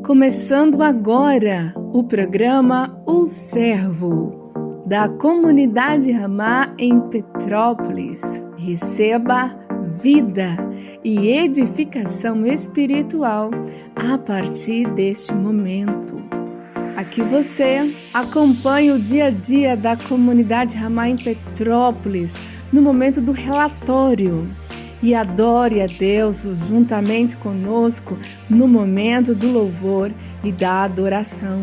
Começando agora o programa O Servo, da comunidade Ramá em Petrópolis. Receba vida e edificação espiritual a partir deste momento. Aqui você acompanha o dia a dia da comunidade Ramá em Petrópolis no momento do relatório. E adore a Deus juntamente conosco no momento do louvor e da adoração.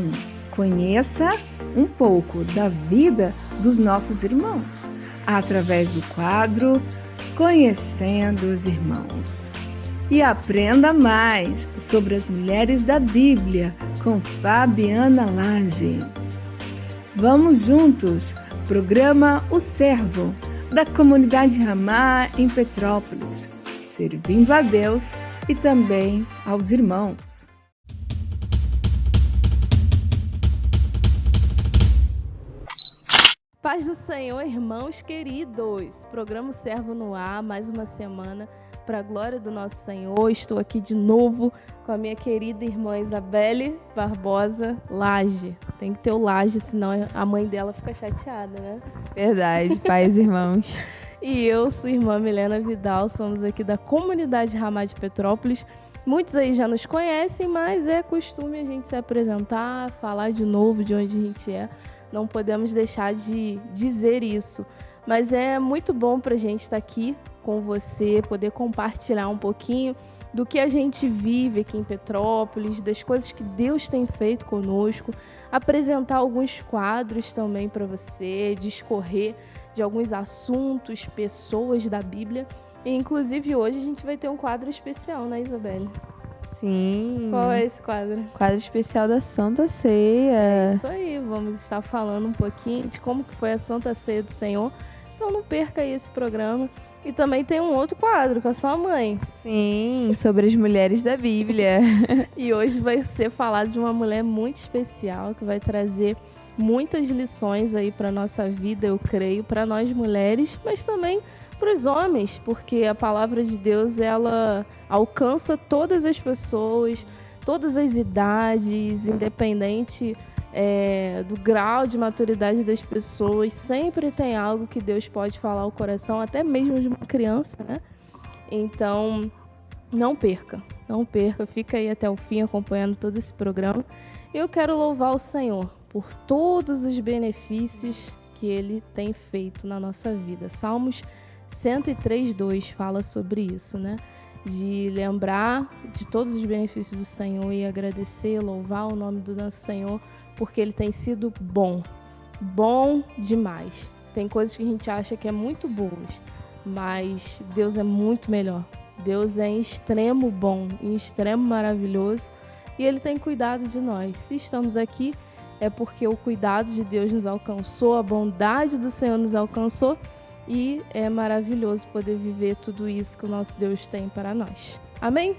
Conheça um pouco da vida dos nossos irmãos através do quadro Conhecendo os Irmãos. E aprenda mais sobre as mulheres da Bíblia com Fabiana Lage. Vamos juntos, programa O Servo, da comunidade Ramá em Petrópolis, servindo a Deus e também aos irmãos. Paz do Senhor, irmãos queridos. Programa Servo no ar, mais uma semana para a glória do nosso Senhor. Estou aqui de novo com a minha querida irmã Isabelle Barbosa Lage. Tem que ter o Lage, senão a mãe dela fica chateada, né? Verdade, paz, irmãos. E eu sou irmã Milena Vidal, somos aqui da comunidade Ramá de Petrópolis. Muitos aí já nos conhecem, mas é costume a gente se apresentar, falar de novo de onde a gente é. Não podemos deixar de dizer isso. Mas é muito bom para a gente estar aqui com você, poder compartilhar um pouquinho do que a gente vive aqui em Petrópolis, das coisas que Deus tem feito conosco, apresentar alguns quadros também para você, discorrer de alguns assuntos, pessoas da Bíblia. E, inclusive, hoje a gente vai ter um quadro especial, né, Isabelle? Sim. Qual é esse quadro? Quadro especial da Santa Ceia. É isso aí, vamos estar falando um pouquinho de como que foi a Santa Ceia do Senhor. Então não perca aí esse programa. E também tem um outro quadro com a sua mãe. Sim, sobre as mulheres da Bíblia. E hoje vai ser falado de uma mulher muito especial que vai trazer muitas lições aí para nossa vida, eu creio, para nós mulheres, mas também para os homens, porque a palavra de Deus, ela alcança todas as pessoas, todas as idades, independente do grau de maturidade das pessoas, sempre tem algo que Deus pode falar ao coração, até mesmo de uma criança, né? Então, não perca, fica aí até o fim acompanhando todo esse programa. Eu quero louvar o Senhor por todos os benefícios que Ele tem feito na nossa vida. Salmos 103:2 fala sobre isso, né? De lembrar de todos os benefícios do Senhor e agradecer, louvar o nome do nosso Senhor, porque Ele tem sido bom demais. Tem coisas que a gente acha que é muito boas, mas Deus é muito melhor. Deus é em extremo bom, em extremo maravilhoso, e Ele tem cuidado de nós. Se estamos aqui, é porque o cuidado de Deus nos alcançou, a bondade do Senhor nos alcançou, e é maravilhoso poder viver tudo isso que o nosso Deus tem para nós. Amém?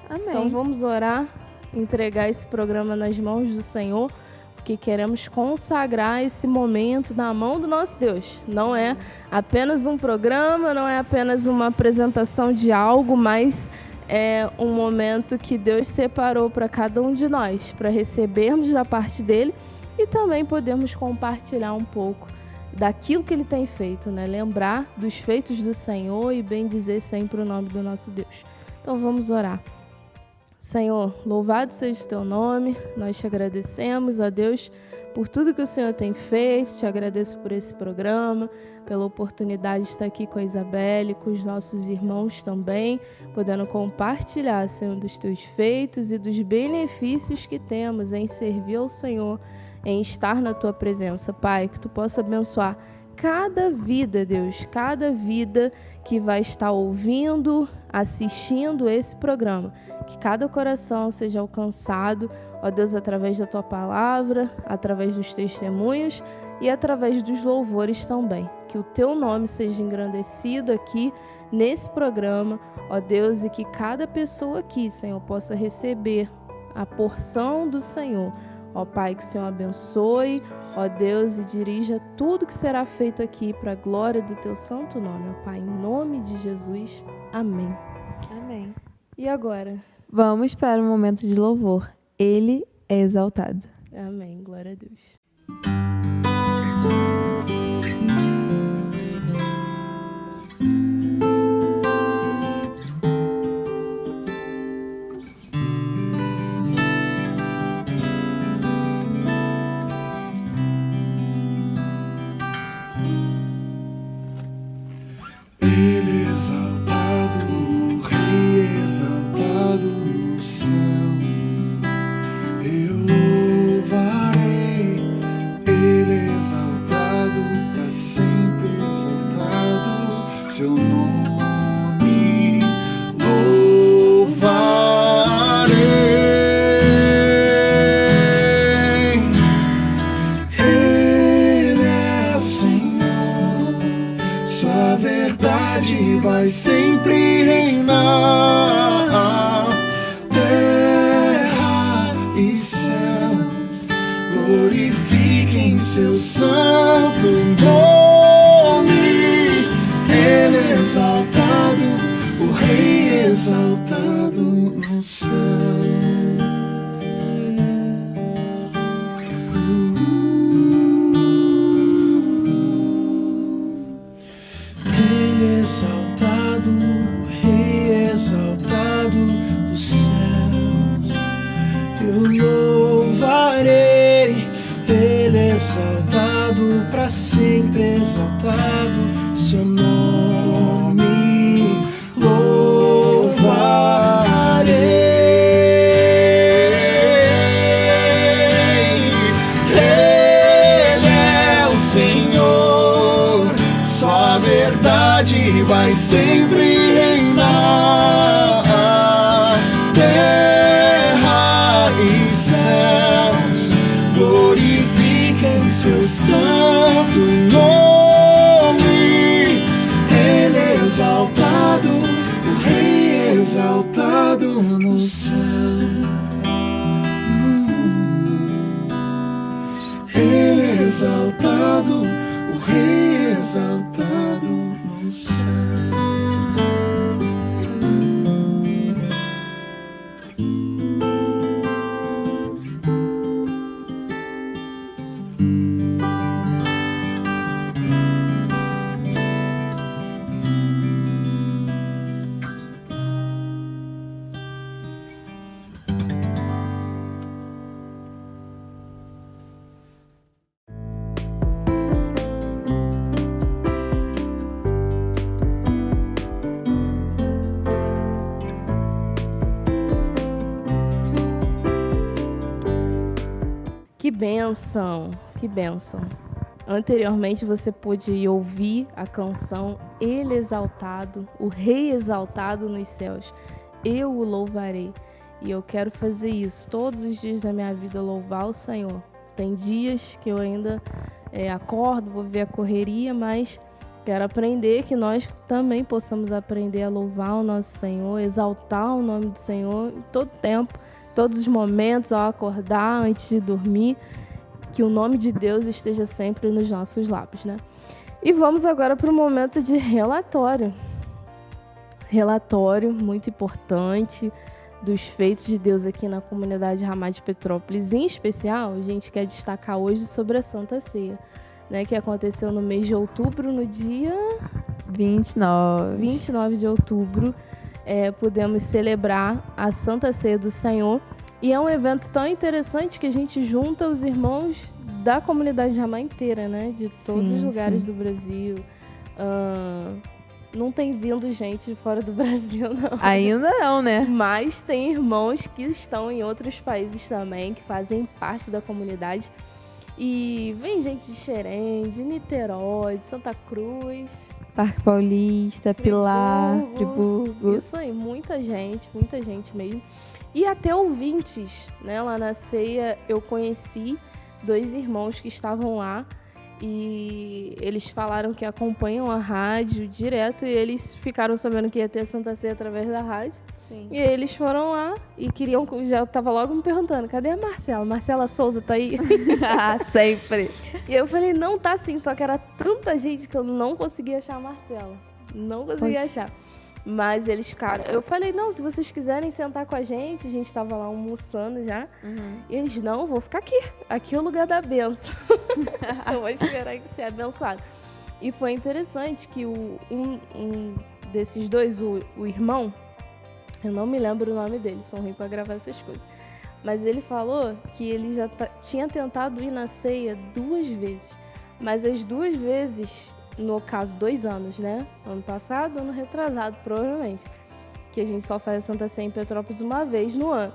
Amém. Então vamos orar, entregar esse programa nas mãos do Senhor, porque queremos consagrar esse momento na mão do nosso Deus. Não é apenas um programa, não é apenas uma apresentação de algo, mas é um momento que Deus separou para cada um de nós, para recebermos da parte dele e também podermos compartilhar um pouco daquilo que Ele tem feito, né? Lembrar dos feitos do Senhor e bendizer sempre o nome do nosso Deus. Então vamos orar. Senhor, louvado seja o Teu nome, nós Te agradecemos, ó Deus, por tudo que o Senhor tem feito, Te agradeço por esse programa, pela oportunidade de estar aqui com a Isabelle, com os nossos irmãos também, podendo compartilhar, Senhor, dos Teus feitos e dos benefícios que temos em servir ao Senhor, em estar na Tua presença, Pai, que Tu possa abençoar cada vida, Deus, cada vida que vai estar ouvindo, assistindo esse programa, que cada coração seja alcançado, ó Deus, através da Tua palavra, através dos testemunhos e através dos louvores também, que o Teu nome seja engrandecido aqui nesse programa, ó Deus, e que cada pessoa aqui, Senhor, possa receber a porção do Senhor. Ó Pai, que o Senhor abençoe, ó Deus, e dirija tudo que será feito aqui para a glória do Teu santo nome, ó Pai, em nome de Jesus. Amém. Amém. E agora? Vamos para o momento de louvor. Ele é exaltado. Amém. Glória a Deus. Ele é exaltado, o Rei é exaltado no céu. Eu louvarei, Ele é exaltado, para sempre exaltado. Seu nome louvarei. Ele é o Senhor, sua verdade vai sempre reinar. Terra e céus glorifiquem seu santo nome. Ele é exaltado, o Rei é exaltado no céu. Ele é exaltado, o Rei é exaltado no céu. Eu louvarei, Ele é exaltado, para sempre exaltado. Seu nome louvarei. Ele é o Senhor, sua verdade vai sempre reinar. Terra e céus glorifiquem seu santo nome. Ele é exaltado, o Rei é exaltado no céu. Ele é exaltado, o Rei é exaltado no céu. Que bênção, que bênção. Anteriormente você pôde ouvir a canção Ele exaltado, o Rei exaltado nos céus. Eu o louvarei. E eu quero fazer isso todos os dias da minha vida, louvar o Senhor. Tem dias que eu ainda acordo, vou ver a correria, mas quero aprender que nós também possamos aprender a louvar o nosso Senhor, exaltar o nome do Senhor em todo tempo, todos os momentos, ao acordar, antes de dormir, que o nome de Deus esteja sempre nos nossos lábios, né? E vamos agora para o momento de relatório. Relatório muito importante dos feitos de Deus aqui na comunidade Ramá de Petrópolis. Em especial, a gente quer destacar hoje sobre a Santa Ceia, né, que aconteceu no mês de outubro, no dia 29 de outubro. Pudemos celebrar a Santa Ceia do Senhor. E é um evento tão interessante que a gente junta os irmãos da comunidade Ramá inteira, né? De todos os lugares do Brasil. Não tem vindo gente de fora do Brasil, não. Ainda não, né? Mas tem irmãos que estão em outros países também, que fazem parte da comunidade. E vem gente de Xerém, de Niterói, de Santa Cruz, Parque Paulista, Pilar, Friburgo. Isso aí, muita gente mesmo. E até ouvintes, né? Lá na ceia eu conheci 2 irmãos que estavam lá e eles falaram que acompanham a rádio direto e eles ficaram sabendo que ia ter a Santa Ceia através da rádio. Sim. E eles foram lá e queriam, já tava logo me perguntando, cadê a Marcela? Marcela Souza tá aí? Sempre. E eu falei, não, tá sim, só que era tanta gente que eu não conseguia achar a Marcela. Não conseguia achar. Mas eles ficaram... Eu falei, não, se vocês quiserem sentar com a gente tava lá almoçando já. E eles, não, vou ficar aqui. Aqui é o lugar da benção. Eu vou esperar que ser abençoado. E foi interessante que um desses dois, o irmão, eu não me lembro o nome dele, são ruins pra gravar essas coisas. Mas ele falou que ele já tinha tentado ir na ceia 2 vezes. Mas as 2 vezes, no caso, 2 anos, né? Ano passado, ano retrasado, provavelmente. Que a gente só faz a Santa Ceia em Petrópolis uma vez no ano.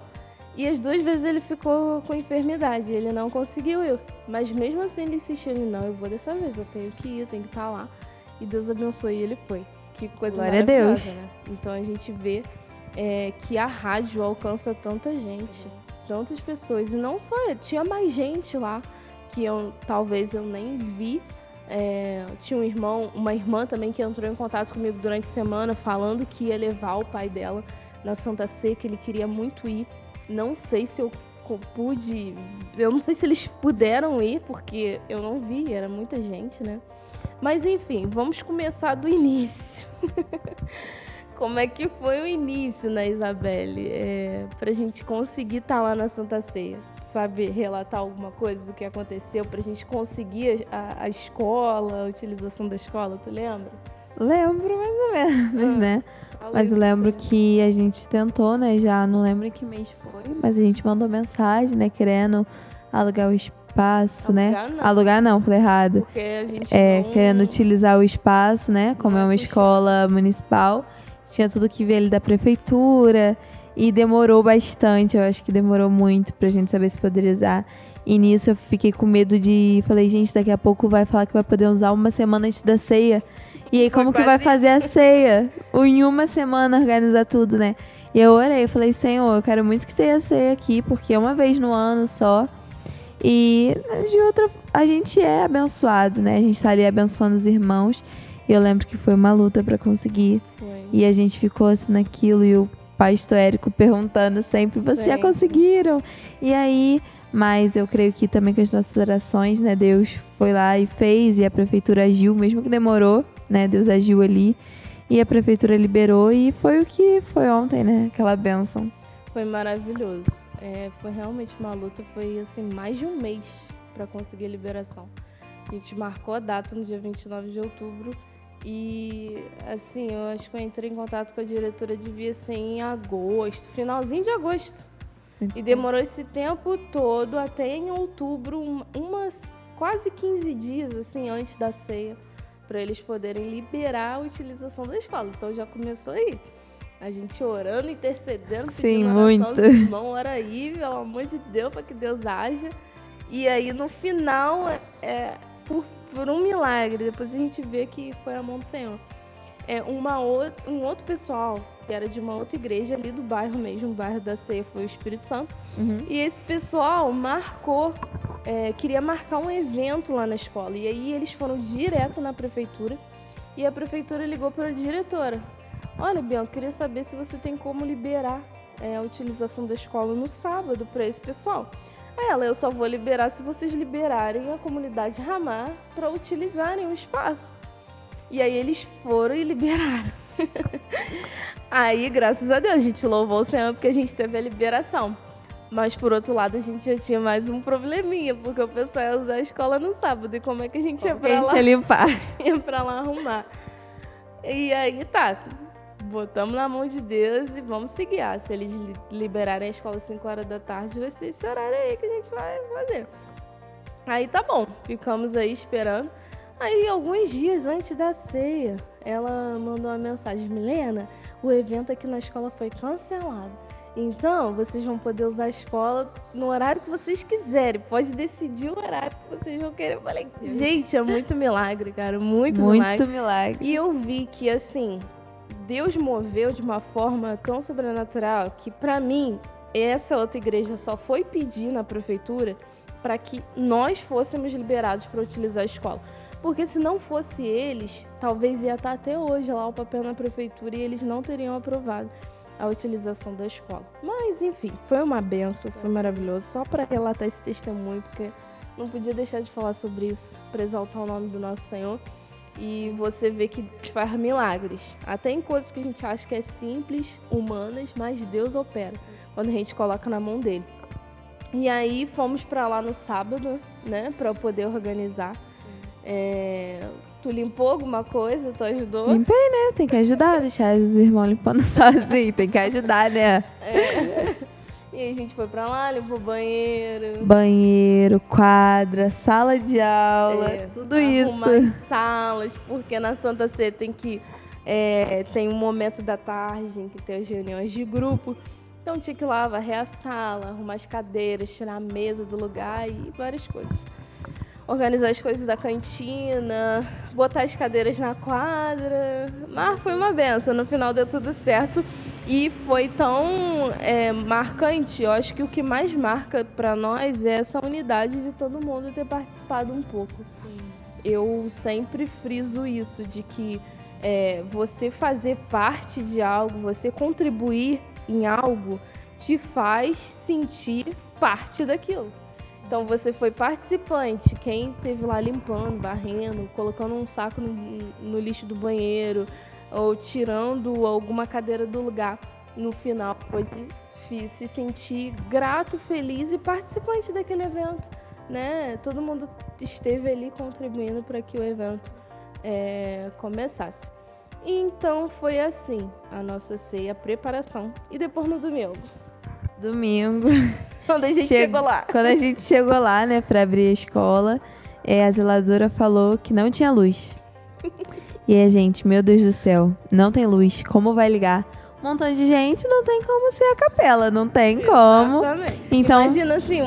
E as 2 vezes ele ficou com enfermidade, ele não conseguiu ir. Mas mesmo assim ele insistiu, não, eu vou dessa vez, eu tenho que ir, eu tenho que estar lá. E Deus abençoe e ele foi. Que coisa Glória a maravilhosa, Deus. né? Então a gente vê que a rádio alcança tanta gente, tantas pessoas. E não só ele, tinha mais gente lá que talvez eu nem vi. Tinha uma irmã também que entrou em contato comigo durante a semana falando que ia levar o pai dela na Santa Ceia, que ele queria muito ir. Não sei se eu pude, eu não sei se eles puderam ir, porque eu não vi, era muita gente, né? Mas enfim, vamos começar do início. Como é que foi o início, né, Isabelle? Pra gente conseguir estar lá na Santa Ceia. Sabe relatar alguma coisa do que aconteceu pra gente conseguir a escola, a utilização da escola, tu lembra? Lembro mais ou menos, né? Mas eu lembro que a gente tentou, né? Já não lembro em que mês foi, mas a gente mandou mensagem, né? Querendo alugar o espaço, né? Não. Alugar não, falei errado. Porque a gente Querendo utilizar o espaço, né? Como é uma escola municipal. Tinha tudo que ver ali da prefeitura. E demorou bastante, eu acho que demorou muito pra gente saber se poderia usar. E nisso eu fiquei com medo falei, gente, daqui a pouco vai falar que vai poder usar uma semana antes da ceia. E aí, como que vai fazer a ceia? Em uma semana organizar tudo, né? E eu orei, eu falei, Senhor, eu quero muito que tenha a ceia aqui, porque é uma vez no ano só. E de outra, a gente é abençoado, né? A gente tá ali abençoando os irmãos. E eu lembro que foi uma luta pra conseguir. Foi. E a gente ficou assim naquilo, e o pastor Érico perguntando sempre, vocês já conseguiram? E aí, mas eu creio que também com as nossas orações, né? Deus foi lá e fez, e a prefeitura agiu, mesmo que demorou, né? Deus agiu ali, e a prefeitura liberou, e foi o que foi ontem, né? Aquela bênção. Foi maravilhoso. Foi realmente uma luta, foi assim, mais de um mês para conseguir a liberação. A gente marcou a data no dia 29 de outubro e, assim, eu acho que eu entrei em contato com a diretora, devia ser em agosto, finalzinho de agosto. E demorou esse tempo todo, até em outubro, umas quase 15 dias, assim, antes da ceia, para eles poderem liberar a utilização da escola. Então já começou aí. A gente orando, intercedendo, pedindo oração. Muito. Irmão, ora aí, pelo amor de Deus, para que Deus haja. E aí, no final, por um milagre, depois a gente vê que foi a mão do Senhor. Um outro pessoal, que era de uma outra igreja ali do bairro mesmo, o bairro da Ceia foi o Espírito Santo. E esse pessoal queria marcar um evento lá na escola. E aí eles foram direto na prefeitura e a prefeitura ligou para a diretora. Olha, Bianca, queria saber se você tem como liberar a utilização da escola no sábado para esse pessoal. Eu só vou liberar se vocês liberarem a comunidade Ramá para utilizarem o espaço. E aí eles foram e liberaram. Aí, graças a Deus, a gente louvou o Senhor porque a gente teve a liberação. Mas, por outro lado, a gente já tinha mais um probleminha, porque o pessoal ia usar a escola no sábado. E como é que a gente ia pra lá? Limpar. Ia pra lá arrumar. E aí, botamos na mão de Deus e vamos seguir. Se eles liberarem a escola às 5 horas da tarde, vai ser esse horário aí que a gente vai fazer. Aí tá bom, ficamos aí esperando. Aí, alguns dias antes da ceia, ela mandou uma mensagem: Milena, o evento aqui na escola foi cancelado. Então, vocês vão poder usar a escola no horário que vocês quiserem. Pode decidir o horário que vocês vão querer. Eu falei, gente, é muito milagre, cara, muito milagre. E eu vi que, assim, Deus moveu de uma forma tão sobrenatural que, pra mim, essa outra igreja só foi pedir na prefeitura para que nós fôssemos liberados para utilizar a escola. Porque se não fosse eles, talvez ia estar até hoje lá o papel na prefeitura e eles não teriam aprovado a utilização da escola. Mas, enfim, foi uma benção, foi maravilhoso. Só para relatar esse testemunho, porque não podia deixar de falar sobre isso, para exaltar o nome do nosso Senhor. E você vê que faz milagres. Até em coisas que a gente acha que é simples, humanas, mas Deus opera quando a gente coloca na mão dele. E aí fomos pra lá no sábado, né, pra poder organizar. Tu limpou alguma coisa? Tu ajudou? Limpei, né? Tem que ajudar, deixar os irmãos limpando sozinhos. Tem que ajudar, né? E aí a gente foi pra lá, limpou o banheiro. Banheiro, quadra, sala de aula, tudo isso. Arrumar as salas, porque na Santa Ceia tem que... tem um momento da tarde em que tem as reuniões de grupo. Então tinha que ir lá, varrer a sala, arrumar as cadeiras, tirar a mesa do lugar e várias coisas. Organizar as coisas da cantina, botar as cadeiras na quadra. Mas foi uma benção, no final deu tudo certo. E foi tão marcante, eu acho que o que mais marca para nós é essa unidade de todo mundo ter participado um pouco. Sim. Eu sempre friso isso, de que você fazer parte de algo, você contribuir em algo, te faz sentir parte daquilo. Então você foi participante, quem esteve lá limpando, varrendo, colocando um saco no lixo do banheiro ou tirando alguma cadeira do lugar, no final pode se sentir grato, feliz e participante daquele evento, né? Todo mundo esteve ali contribuindo para que o evento começasse. Então foi assim a nossa ceia, a preparação. E depois no domingo? Quando a gente chegou lá. Quando a gente chegou lá, né, pra abrir a escola, a zeladora falou que não tinha luz. E a gente, meu Deus do céu, não tem luz, como vai ligar? Um montão de gente, não tem como ser a capela, não tem como. Exatamente. Então, imagina assim,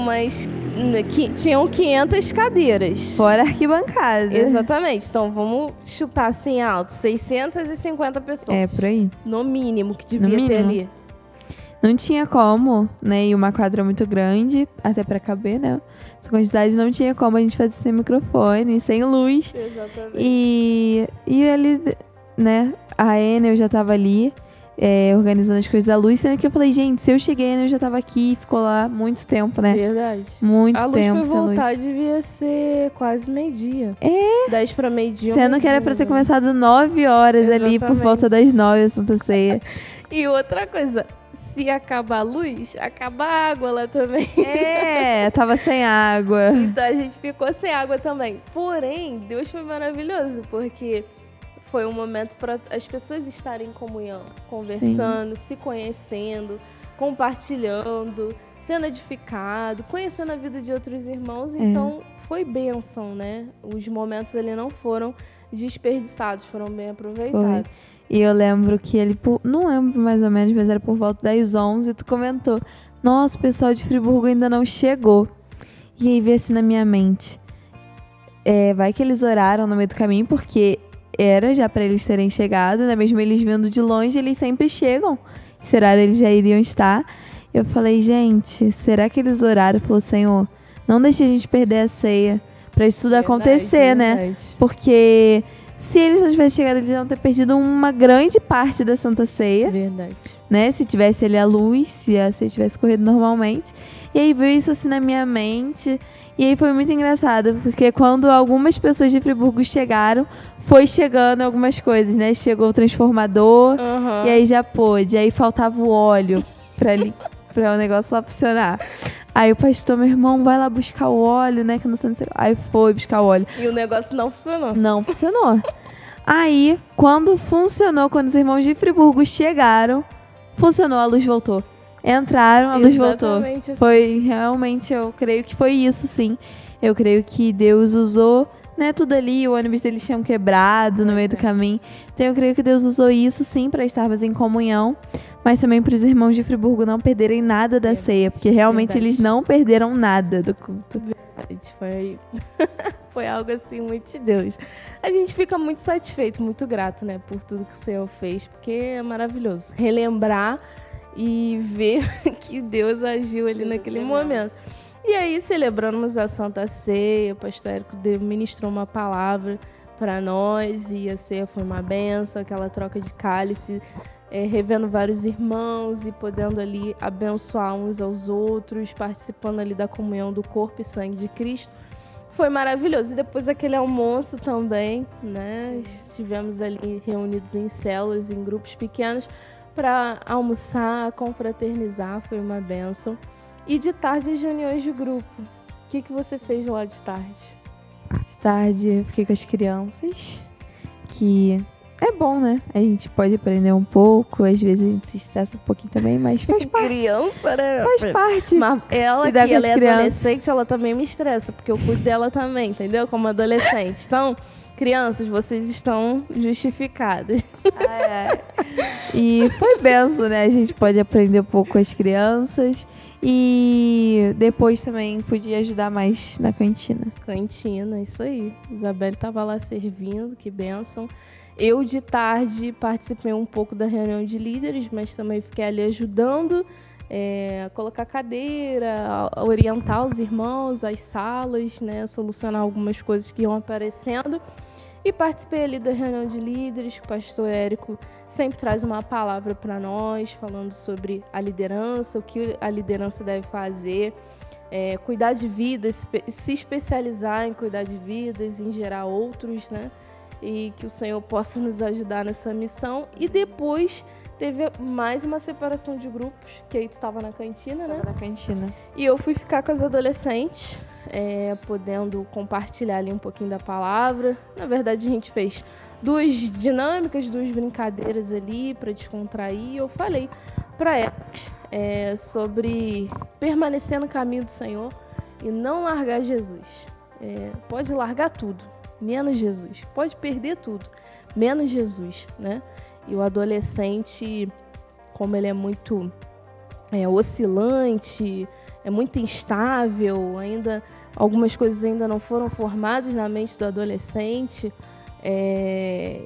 tinham 500 cadeiras. Fora arquibancada. Exatamente. Então vamos chutar assim alto, 650 pessoas. Por aí. No mínimo que devia ter ali. Não tinha como, né? E uma quadra muito grande, até pra caber, né? Essa quantidade não tinha como a gente fazer sem microfone, sem luz. Exatamente. E ali, né? A Enel já tava ali, organizando as coisas da luz. Sendo que eu falei, gente, se eu cheguei, a Enel já tava aqui, ficou lá muito tempo, né? Verdade. Muito a luz tempo foi sem luz. voltar, devia ser quase meio-dia. 10 pra meio-dia. Sendo que era pra ter começado 9 horas ali, por volta das 9, a Santa Ceia. E outra coisa, se acabar a luz, acaba a água lá também. Tava sem água. Então a gente ficou sem água também. Porém, Deus foi maravilhoso, porque foi um momento para as pessoas estarem em comunhão, conversando, se conhecendo, compartilhando, sendo edificado, conhecendo a vida de outros irmãos. Então foi bênção, né? Os momentos ali não foram desperdiçados, foram bem aproveitados. Foi. E eu lembro que ele, não lembro mais ou menos, mas era por volta das 11, tu comentou, nossa, o pessoal de Friburgo ainda não chegou. E aí veio assim na minha mente, vai que eles oraram no meio do caminho, porque era já pra eles terem chegado, né? Mesmo eles vindo de longe, eles sempre chegam. Esse horário eles já iriam estar. Eu falei, gente, será que eles oraram? Falou, Senhor, não deixe a gente perder a ceia, pra isso tudo acontecer, né? Porque se eles não tivessem chegado, eles iam ter perdido uma grande parte da Santa Ceia. Verdade. Né? Se tivesse ali a luz, se a ceia tivesse corrido normalmente. E aí veio isso assim na minha mente. E aí foi muito engraçado, porque quando algumas pessoas de Friburgo chegaram, foi chegando algumas coisas, né? Chegou o transformador, e aí já pôde. Aí faltava o óleo pra o negócio lá funcionar. Aí o pastor, meu irmão, vai lá buscar o óleo, né? Que não sei. Aí foi buscar o óleo. E o negócio não funcionou. Não funcionou. Aí, quando funcionou, quando os irmãos de Friburgo chegaram, funcionou, a luz voltou. Entraram, a luz voltou. Assim. Foi realmente, eu creio que foi isso, sim. Eu creio que Deus usou, né, tudo ali, o ônibus deles tinham quebrado no meio do caminho. Então eu creio que Deus usou isso, sim, para estarmos em comunhão, mas também para os irmãos de Friburgo não perderem nada da ceia, porque realmente eles não perderam nada do culto. Verdade, foi algo assim muito de Deus. A gente fica muito satisfeito, muito grato, né, por tudo que o Senhor fez, porque é maravilhoso relembrar e ver que Deus agiu ali naquele momento. E aí celebramos a Santa Ceia, o pastor Érico ministrou uma palavra para nós e a ceia foi uma benção, aquela troca de cálice, revendo vários irmãos e podendo ali abençoar uns aos outros, participando ali da comunhão do corpo e sangue de Cristo. foi maravilhoso. E depois aquele almoço também, né? Estivemos ali reunidos em células, em grupos pequenos, para almoçar, confraternizar, foi uma bênção. E de tarde, as reuniões de grupo. O que você fez lá de tarde? De tarde eu fiquei com as crianças, que é bom, né? A gente pode aprender um pouco, às vezes a gente se estressa um pouquinho também, mas faz parte. Criança, né? Faz parte. Mas ela, Cuidar que com as ela é crianças. adolescente, ela também me estressa, porque eu cuido dela também, entendeu? Como adolescente. Então, crianças, vocês estão justificadas. E foi benção, né? A gente pode aprender um pouco com as crianças. E depois também podia ajudar mais na cantina. Cantina, isso aí. Isabelle estava lá servindo, que bênção. Eu, de tarde, participei um pouco da reunião de líderes, mas também fiquei ali ajudando a colocar cadeira, a orientar os irmãos, as salas, né? Solucionar algumas coisas que iam aparecendo. E participei ali da reunião de líderes. O pastor Érico sempre traz uma palavra para nós, falando sobre a liderança, o que a liderança deve fazer, cuidar de vidas, se especializar em cuidar de vidas, em gerar outros, né? E que o Senhor possa nos ajudar nessa missão. E depois teve mais uma separação de grupos, que aí tu estava na cantina, né? Tava na cantina. E eu fui ficar com as adolescentes, podendo compartilhar ali um pouquinho da palavra. Na verdade, a gente fez 2 dinâmicas, 2 brincadeiras ali para descontrair. Eu falei para elas sobre permanecer no caminho do Senhor e não largar Jesus. Pode largar tudo, menos Jesus. Pode perder tudo, menos Jesus, né? E o adolescente, como ele é muito oscilante, é muito instável, ainda algumas coisas ainda não foram formadas na mente do adolescente,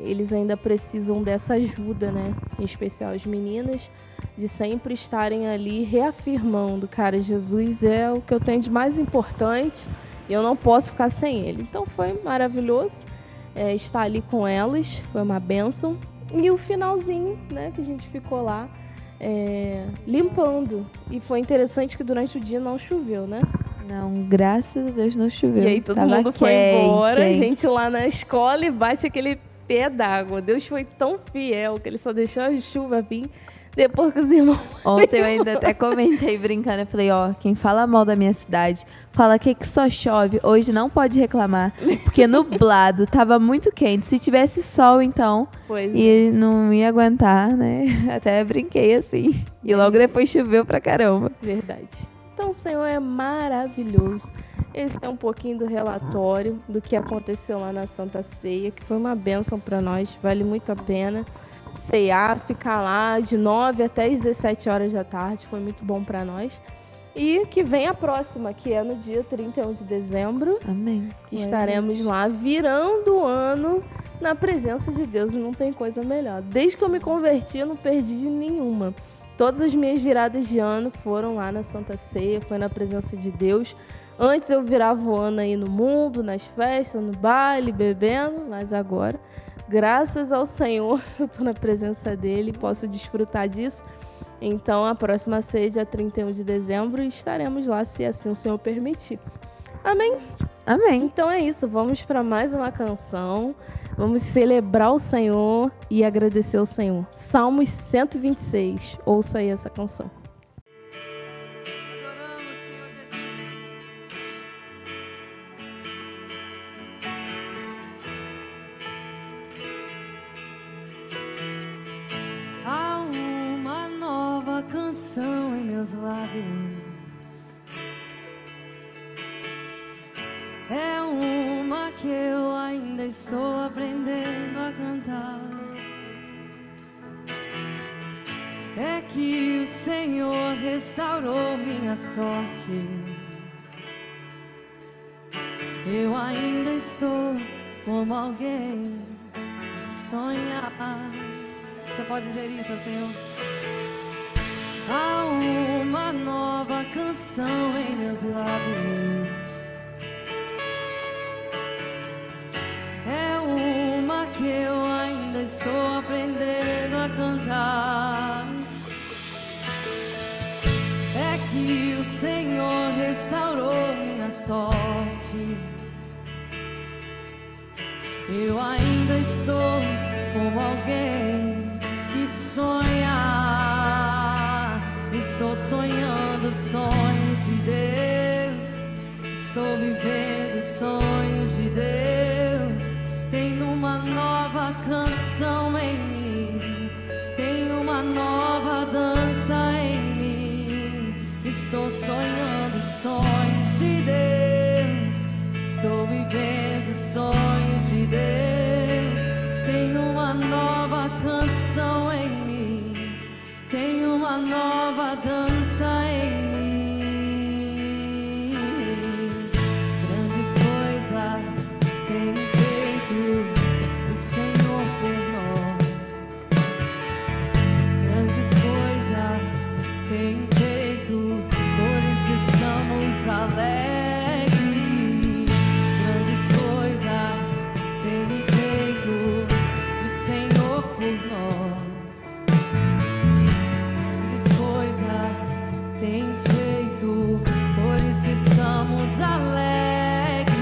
eles ainda precisam dessa ajuda, né? Em especial as meninas, de sempre estarem ali reafirmando, cara, Jesus é o que eu tenho de mais importante e eu não posso ficar sem ele. Então foi maravilhoso estar ali com elas, foi uma bênção. E o finalzinho, né, que a gente ficou lá limpando. E foi interessante que durante o dia não choveu, né? Não, graças a Deus não choveu. E aí todo Tava mundo foi quente, embora, a hein? gente lá na escola e bate aquele pé d'água. Deus foi tão fiel que ele só deixou a chuva vir depois que os irmãos... Ontem eu ainda até comentei brincando, eu falei, quem fala mal da minha cidade, fala que só chove, hoje não pode reclamar, porque nublado, tava muito quente, se tivesse sol então, e não ia aguentar, né, até brinquei assim, e logo depois choveu pra caramba. Verdade. Então o Senhor é maravilhoso. Esse é um pouquinho do relatório do que aconteceu lá na Santa Ceia, que foi uma bênção para nós, vale muito a pena. Ceiar, ficar lá de 9 até as 17 horas da tarde, foi muito bom para nós. E que vem a próxima, que é no dia 31 de dezembro. Amém. Que estaremos lá virando o ano na presença de Deus, e não tem coisa melhor. Desde que eu me converti, eu não perdi de nenhuma. Todas as minhas viradas de ano foram lá na Santa Ceia, foi na presença de Deus. Antes eu virava o ano aí no mundo, nas festas, no baile, bebendo, mas agora, graças ao Senhor, eu estou na presença dele, posso desfrutar disso. Então, a próxima ceia, dia 31 de dezembro, estaremos lá, se assim o Senhor permitir. Amém? Amém. Então é isso, vamos para mais uma canção. Vamos celebrar o Senhor e agradecer ao Senhor. Salmos 126. Ouça aí essa canção. Adoramos, Senhor Jesus. Há uma nova canção em meus lábios. É uma que eu ainda estou aprendendo a cantar. É que o Senhor restaurou minha sorte. Eu ainda estou como alguém que sonha. Você pode dizer isso ao Senhor? Há uma nova canção em meus lábios. É uma que eu ainda estou aprendendo a cantar. É que o Senhor restaurou minha sorte. Eu ainda estou como alguém que sonha. Estou sonhando sonhos de Deus. Estou vivendo sonhos de Deus. Tem uma nova canção em mim. Tem uma nova dança em mim. Estou sonhando sonhos de Deus. Estou vivendo sonhos de Deus. Tem uma nova canção em mim. Tem uma nova dança em mim. Grandes coisas tem feito o Senhor por nós. Grandes coisas tem feito, por isso estamos alegres. Grandes coisas tem feito o Senhor por nós. Grandes coisas tem feito, por isso estamos alegres.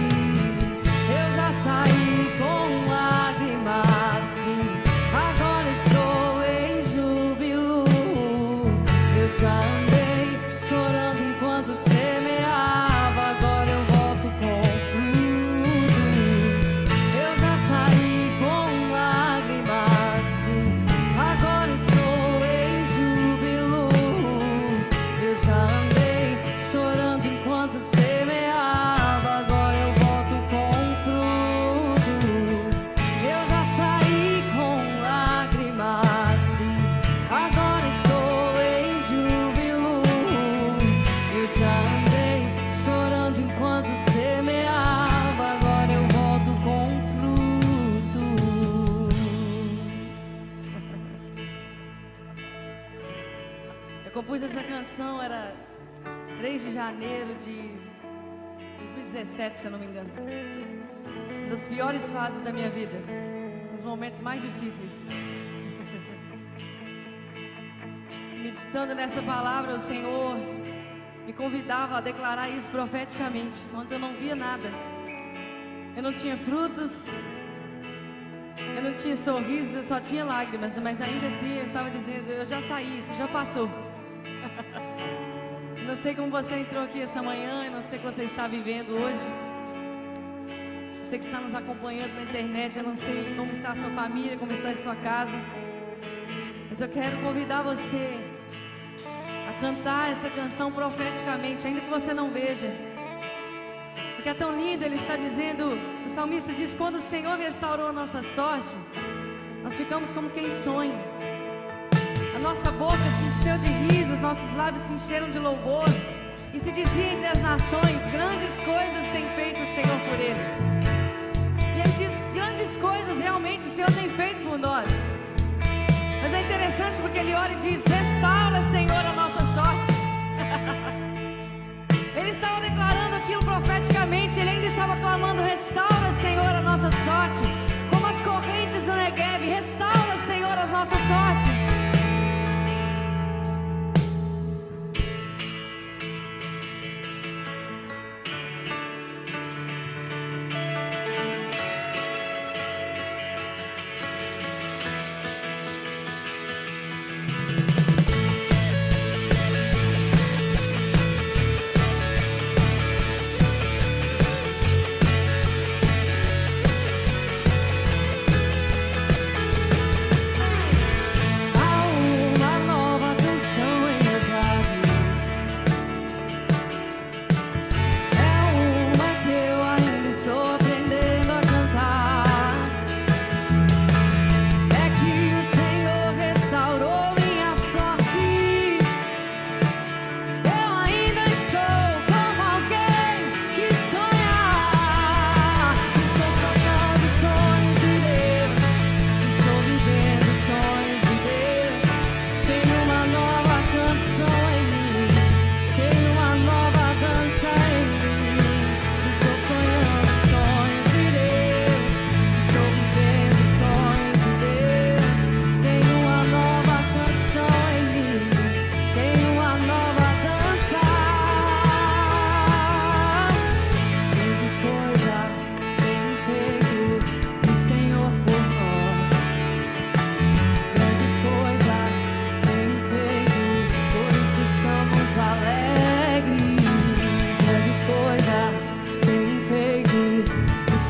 Eu já saí com lágrimas, sim, agora estou em júbilo. Eu já andei chorando enquanto semeava, agora eu volto com frutos. Eu já saí com lágrimas, sim, agora estou em júbilo. Eu já andei chorando enquanto semeava, agora eu volto com frutos. Eu já saí com lágrimas, sim, agora estou em júbilo. Eu já andei chorando enquanto semeava, agora eu volto com frutos. Eu compus essa canção, era 3 de janeiro de 2017, se eu não me engano. Uma das piores fases da minha vida, nos momentos mais difíceis. Meditando nessa palavra, o Senhor me convidava a declarar isso profeticamente, quando eu não via nada. Eu não tinha frutos, eu não tinha sorrisos, eu só tinha lágrimas, mas ainda assim eu estava dizendo, eu já saí, isso já passou. Eu não sei como você entrou aqui essa manhã, eu não sei o que você está vivendo hoje. Você que está nos acompanhando na internet, eu não sei como está a sua família, como está a sua casa. Mas eu quero convidar você a cantar essa canção profeticamente, ainda que você não veja. Porque é tão lindo, ele está dizendo, o salmista diz, quando o Senhor restaurou a nossa sorte, nós ficamos como quem sonha. A nossa boca se encheu de riso, os nossos lábios se encheram de louvor. E se dizia entre as nações, grandes coisas tem feito o Senhor por eles. E ele diz, grandes coisas realmente o Senhor tem feito por nós. Mas é interessante porque ele ora e diz, restaura, Senhor, a nossa sorte. Ele estava declarando aquilo profeticamente, ele ainda estava clamando, restaura, Senhor, a nossa sorte. Como as correntes do Negueb, restaura, Senhor, a nossa sorte.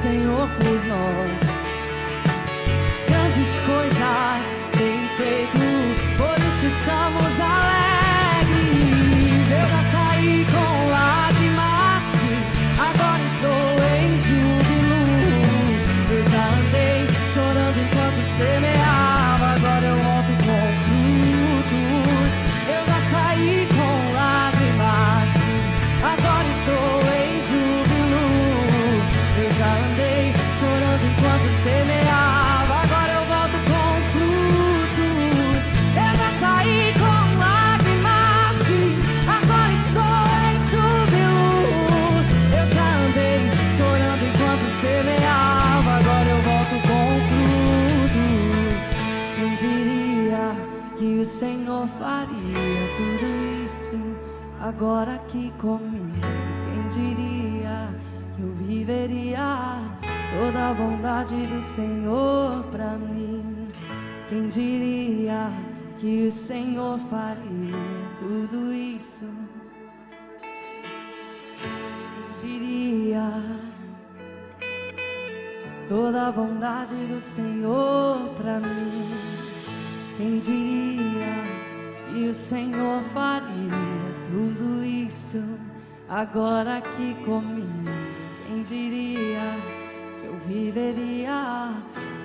Senhor por nós. Grandes coisas tem feito, por isso estamos alegres. Eu já saí com lágrimas, sim, agora estou em júbilo. Eu já andei chorando enquanto semeava, agora eu volto com frutos. Eu já saí com lágrimas, sim, agora estou em júbilo. Eu já andei chorando enquanto semeava, agora eu volto com frutos. Eu já saí com lágrimas, sim, agora estou em júbilo. Eu já andei chorando enquanto semeava, agora eu volto com frutos. Quem diria que o Senhor faria tudo isso agora aqui comigo? Quem diria que eu viveria toda a bondade do Senhor pra mim? Quem diria que o Senhor faria tudo isso? Quem diria toda a bondade do Senhor pra mim? Quem diria que o Senhor faria tudo isso agora aqui comigo? Quem diria que eu viveria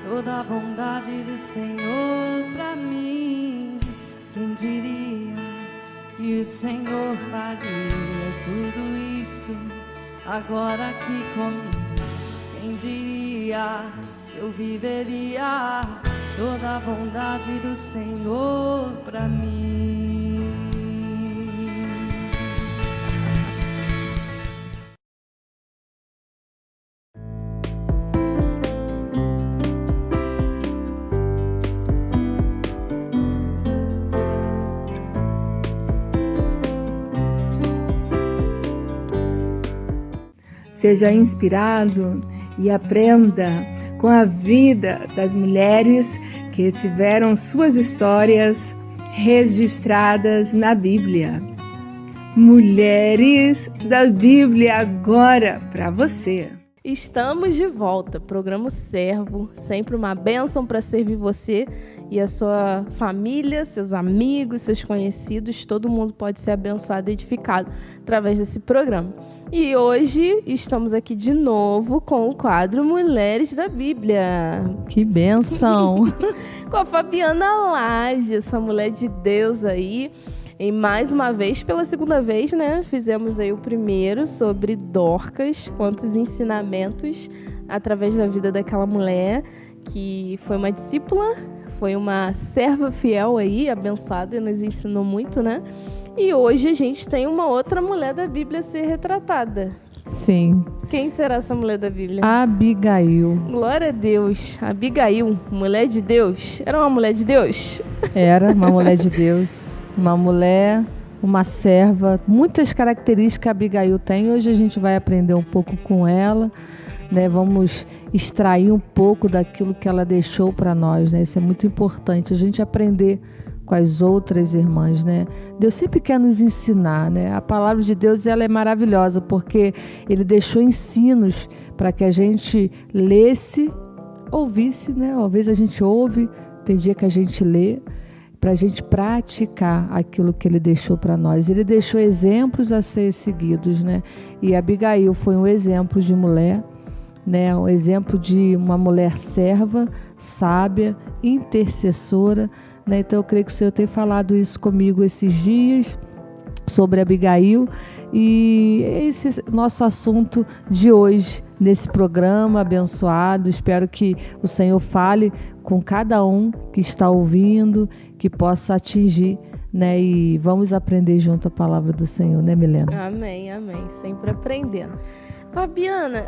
toda a bondade do Senhor pra mim? Quem diria que o Senhor faria tudo isso agora aqui comigo? Quem diria que eu viveria toda a bondade do Senhor pra mim? Seja inspirado e aprenda com a vida das mulheres que tiveram suas histórias registradas na Bíblia. Mulheres da Bíblia agora para você. Estamos de volta, programa Servo, sempre uma bênção para servir você e a sua família, seus amigos, seus conhecidos, todo mundo pode ser abençoado e edificado através desse programa. E hoje estamos aqui de novo com o quadro Mulheres da Bíblia. Que bênção! Com a Fabiana Laje, essa mulher de Deus aí. E mais uma vez, pela segunda vez, né? Fizemos aí o primeiro sobre Dorcas, quantos ensinamentos através da vida daquela mulher que foi uma discípula, foi uma serva fiel aí, abençoada e nos ensinou muito, né? E hoje a gente tem uma outra mulher da Bíblia a ser retratada. Sim. Quem será essa mulher da Bíblia? Abigail. Glória a Deus. Abigail, mulher de Deus. Era uma mulher de Deus? Era uma mulher de Deus. Uma mulher, uma serva. Muitas características que a Abigail tem. Hoje a gente vai aprender um pouco com ela, né? Vamos extrair um pouco daquilo que ela deixou para nós, né? Isso é muito importante, a gente aprender com as outras irmãs, né? Deus sempre quer nos ensinar, né? A palavra de Deus, ela é maravilhosa porque Ele deixou ensinos para que a gente lesse, ouvisse, né? Às vezes a gente ouve, tem dia que a gente lê, para a gente praticar aquilo que Ele deixou para nós. Ele deixou exemplos a ser seguidos, né? E Abigail foi um exemplo de mulher, né? Um exemplo de uma mulher serva, sábia, intercessora, né? Então eu creio que o Senhor tem falado isso comigo esses dias sobre Abigail, e esse é o nosso assunto de hoje nesse programa abençoado. Espero que o Senhor fale com cada um que está ouvindo, que possa atingir, né? E vamos aprender junto a palavra do Senhor, né, Milena? Amém, amém. Sempre aprendendo. Fabiana,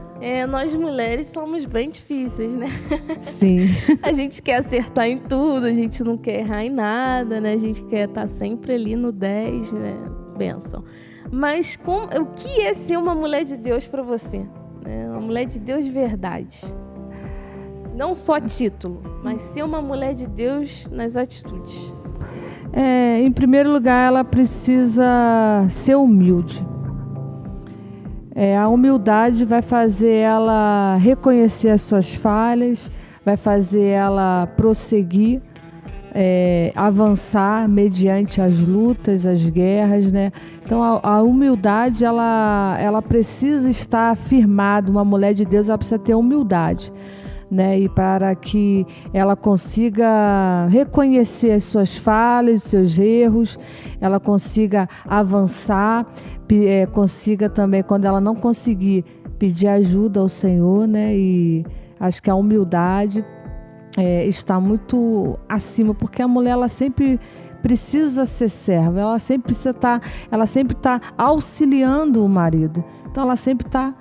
nós mulheres somos bem difíceis, né? Sim. A gente quer acertar em tudo, a gente não quer errar em nada, né? A gente quer estar sempre ali no 10, né? Bênção. Mas o que é ser uma mulher de Deus para você? Uma mulher de Deus de verdade. Não só título, mas ser uma mulher de Deus nas atitudes. Em primeiro lugar, ela precisa ser humilde. A humildade vai fazer ela reconhecer as suas falhas, vai fazer ela prosseguir, avançar mediante as lutas, as guerras, né? Então a humildade ela precisa estar firmada. Uma mulher de Deus, ela precisa ter humildade, né? E para que ela consiga reconhecer as suas falhas, os seus erros, ela consiga avançar, consiga também, quando ela não conseguir, pedir ajuda ao Senhor, né? E acho que a humildade está muito acima, porque a mulher, ela sempre precisa ser serva, ela sempre precisa ela sempre está auxiliando o marido. Então ela sempre está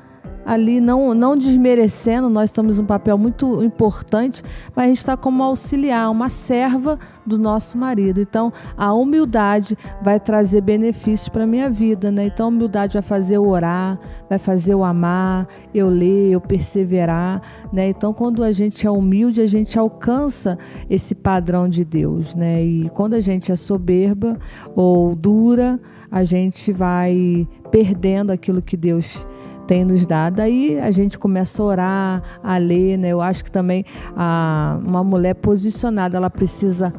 ali, não desmerecendo. Nós temos um papel muito importante, mas a gente está como auxiliar, uma serva do nosso marido. Então a humildade vai trazer benefícios para a minha vida, né? Então a humildade vai fazer eu orar, vai fazer eu amar, eu ler, eu perseverar, né? Então quando a gente é humilde, a gente alcança esse padrão de Deus, né? E quando a gente é soberba ou dura, a gente vai perdendo aquilo que Deus tem nos dado. Aí a gente começa a orar, a ler, né? Eu acho que também uma mulher posicionada, ela precisa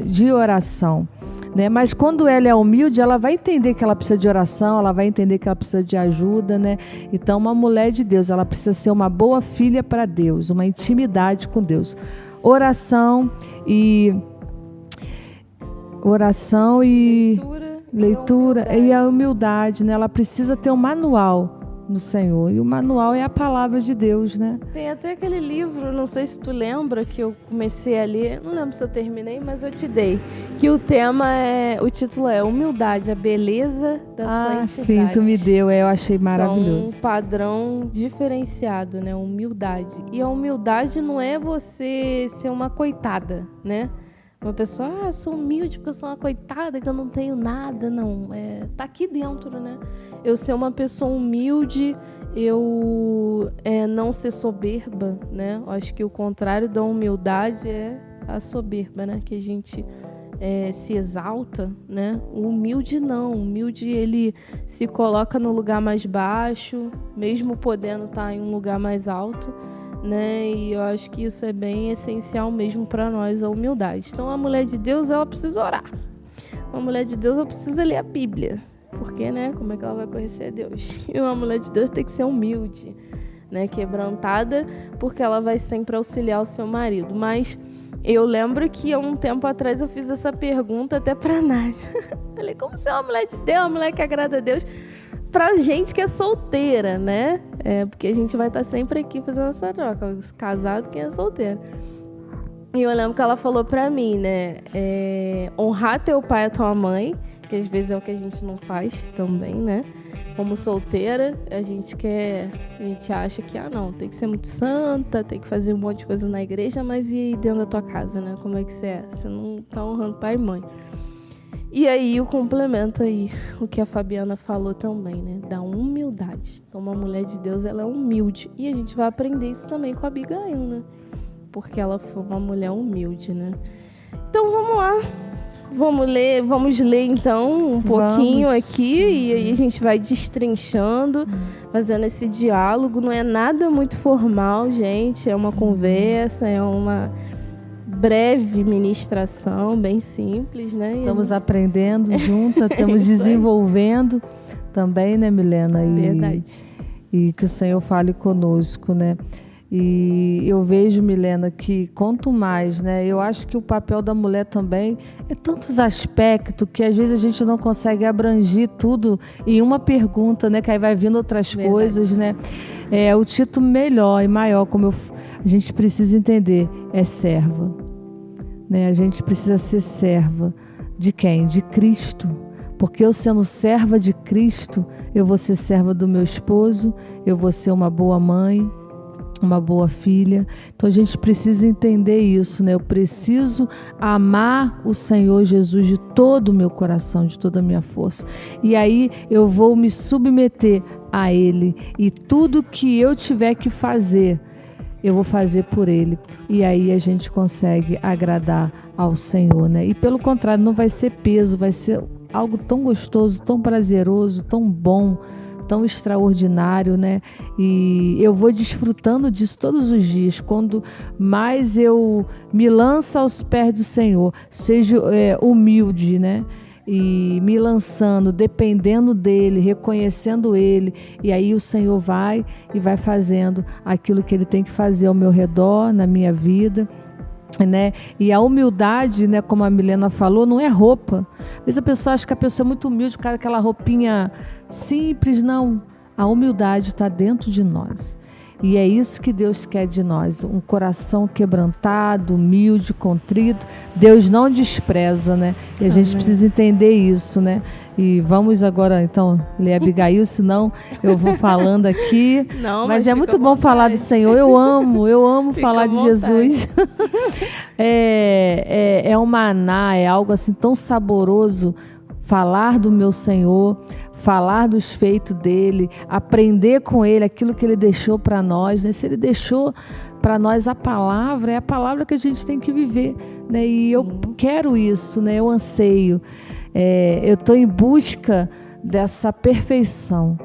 de oração, né? Mas quando ela é humilde, ela vai entender que ela precisa de oração, ela vai entender que ela precisa de ajuda, né? Então uma mulher de Deus, ela precisa ser uma boa filha para Deus, uma intimidade com Deus. Oração e leitura e a humildade, né? Ela precisa ter um manual no Senhor, e o manual é a palavra de Deus, né? Tem até aquele livro, não sei se tu lembra, que eu comecei a ler, não lembro se eu terminei, mas eu te dei, que o título é Humildade, a beleza da santidade. Sim, tu me deu, eu achei maravilhoso. Então, um padrão diferenciado, né? Humildade. E a humildade não é você ser uma coitada, né? Uma pessoa, sou humilde porque eu sou uma coitada, que eu não tenho nada. Não, tá aqui dentro, né? Eu ser uma pessoa humilde, eu não ser soberba, né? Eu acho que o contrário da humildade é a soberba, né? Que a gente se exalta, né? O humilde não. O humilde, ele se coloca no lugar mais baixo, mesmo podendo estar em um lugar mais alto, né? E eu acho que isso é bem essencial mesmo para nós, a humildade. Então a mulher de Deus, ela precisa orar. Uma mulher de Deus, ela precisa ler a Bíblia, porque, né, como é que ela vai conhecer Deus? E uma mulher de Deus tem que ser humilde, né, quebrantada, porque ela vai sempre auxiliar o seu marido. Mas eu lembro que há um tempo atrás eu fiz essa pergunta até pra Nádia. Falei, como ser uma mulher de Deus, uma mulher que agrada a Deus, pra gente que é solteira, né? Porque a gente vai estar sempre aqui fazendo essa troca, casado, quem é solteiro. E eu lembro que ela falou pra mim, né? Honrar teu pai e a tua mãe, que às vezes é o que a gente não faz também, né? Como solteira, a gente acha que, não, tem que ser muito santa, tem que fazer um monte de coisa na igreja, mas e aí dentro da tua casa, né? Como é que você é? Você não tá honrando pai e mãe. E aí, o complemento aí, o que a Fabiana falou também, né? Da humildade. Então, uma mulher de Deus, ela é humilde. E a gente vai aprender isso também com a Abigail, né? Porque ela foi uma mulher humilde, né? Então, vamos lá. Vamos ler então um pouquinho aqui, e aí a gente vai destrinchando, fazendo esse diálogo. Não é nada muito formal, gente. É uma conversa, é uma breve ministração, bem simples, né? Estamos aprendendo juntas, estamos desenvolvendo também, né, Milena? Verdade. E que o Senhor fale conosco, né? E eu vejo, Milena, que quanto mais, né? Eu acho que o papel da mulher também é tantos aspectos que às vezes a gente não consegue abranger tudo em uma pergunta, né? Que aí vai vindo outras coisas, né? O título melhor e maior, a gente precisa entender, é serva, né? A gente precisa ser serva de quem? De Cristo. Porque eu sendo serva de Cristo, eu vou ser serva do meu esposo, eu vou ser uma boa mãe, uma boa filha. Então a gente precisa entender isso, né? Eu preciso amar o Senhor Jesus de todo o meu coração, de toda a minha força. E aí eu vou me submeter a Ele. E tudo que eu tiver que fazer, eu vou fazer por Ele. E aí a gente consegue agradar ao Senhor, né? E pelo contrário, não vai ser peso, vai ser algo tão gostoso, tão prazeroso, tão bom, tão extraordinário, né? E eu vou desfrutando disso todos os dias. Quando mais eu me lanço aos pés do Senhor, seja humilde, né? E me lançando, dependendo dele, reconhecendo ele, e aí o Senhor vai e vai fazendo aquilo que ele tem que fazer ao meu redor, na minha vida, né? E a humildade, né, como a Milena falou, não é roupa. Às vezes a pessoa acha que a pessoa é muito humilde, cara, aquela roupinha simples. Não, a humildade está dentro de nós. E é isso que Deus quer de nós, um coração quebrantado, humilde, contrito. Deus não despreza, né? E a gente precisa entender isso, né? E vamos agora, então, ler Abigail, senão eu vou falando aqui. Não, mas é muito bom falar do Senhor. Eu amo falar de Jesus. É um maná, é algo assim tão saboroso falar do meu Senhor, falar dos feitos dele, aprender com ele aquilo que ele deixou para nós, né? Se ele deixou para nós a palavra, é a palavra que a gente tem que viver, né? E Sim. Eu quero isso, né? Eu anseio, eu estou em busca dessa perfeição,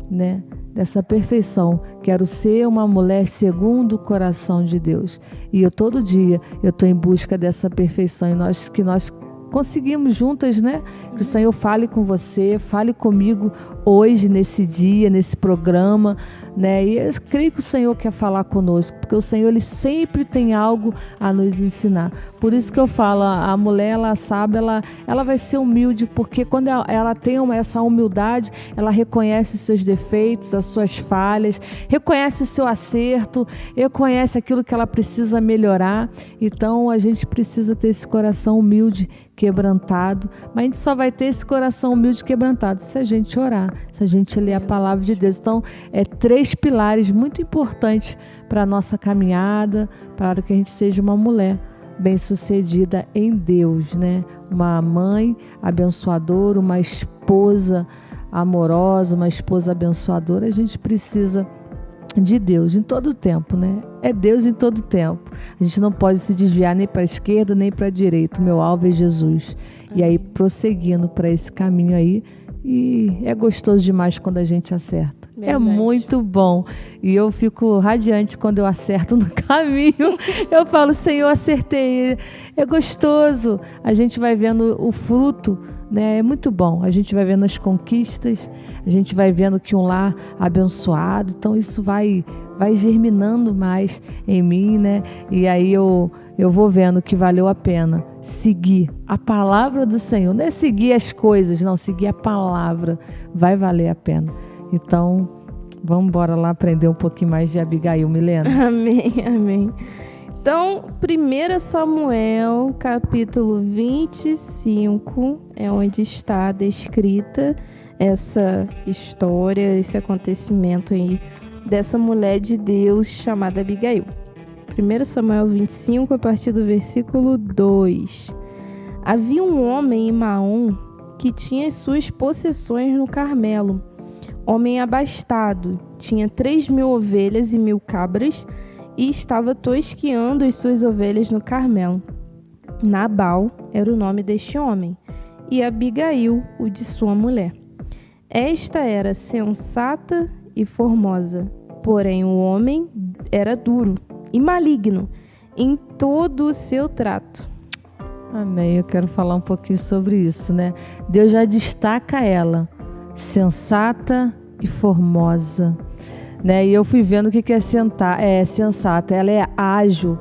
né? Dessa perfeição, quero ser uma mulher segundo o coração de Deus, e todo dia eu estou em busca dessa perfeição, e que nós conseguimos juntas, né? Que o Senhor fale com você, fale comigo hoje, nesse dia, nesse programa, né? E eu creio que o Senhor quer falar conosco, porque o Senhor, ele sempre tem algo a nos ensinar. Por isso que eu falo, a mulher, ela sabe, ela vai ser humilde, porque quando ela tem essa humildade, ela reconhece os seus defeitos, as suas falhas, reconhece o seu acerto, reconhece aquilo que ela precisa melhorar. Então, a gente precisa ter esse coração humilde, quebrantado, mas a gente só vai ter esse coração humilde quebrantado se a gente orar, se a gente ler a palavra de Deus. Então, 3 pilares muito importantes para a nossa caminhada, para que a gente seja uma mulher bem-sucedida em Deus, né? Uma mãe abençoadora, uma esposa amorosa, uma esposa abençoadora. A gente precisa de Deus em todo o tempo, né? É Deus em todo o tempo. A gente não pode se desviar nem para a esquerda nem para a direita. O meu alvo é Jesus. Amém. E aí, prosseguindo para esse caminho aí, e é gostoso demais quando a gente acerta. Verdade. É muito bom. E eu fico radiante quando eu acerto no caminho. Eu falo, Senhor, acertei. É gostoso. A gente vai vendo o fruto, né? É muito bom. A gente vai vendo as conquistas, a gente vai vendo que um lar abençoado. Então isso vai germinando mais em mim, né? E aí eu vou vendo que valeu a pena seguir a palavra do Senhor. Não é seguir as coisas, não. Seguir a palavra vai valer a pena. Então, vamos embora lá aprender um pouquinho mais de Abigail, Milena. Amém, amém. Então, 1 Samuel, capítulo 25, é onde está descrita essa história, esse acontecimento aí dessa mulher de Deus chamada Abigail. 1 Samuel 25, a partir do versículo 2. Havia um homem em Maom que tinha as suas possessões no Carmelo. Homem abastado, tinha 3.000 ovelhas e 1.000 cabras, e estava tosqueando as suas ovelhas no Carmelo. Nabal era o nome deste homem, e Abigail, o de sua mulher. Esta era sensata e formosa, porém o homem era duro e maligno em todo o seu trato. Amém, eu quero falar um pouquinho sobre isso, né? Deus já destaca ela, sensata e formosa, né? E eu fui vendo o que é sensata. Ela é ágil,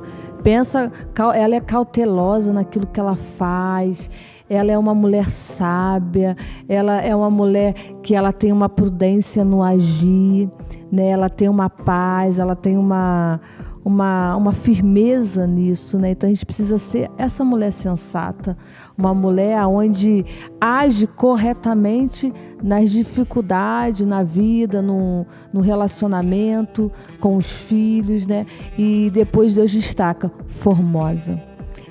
ela é cautelosa naquilo que ela faz. Ela é uma mulher sábia, ela é uma mulher que ela tem uma prudência no agir, né? Ela tem uma paz, ela tem uma firmeza nisso, né? Então a gente precisa ser essa mulher sensata, uma mulher onde age corretamente nas dificuldades, na vida, no relacionamento com os filhos, né? E depois Deus destaca, formosa.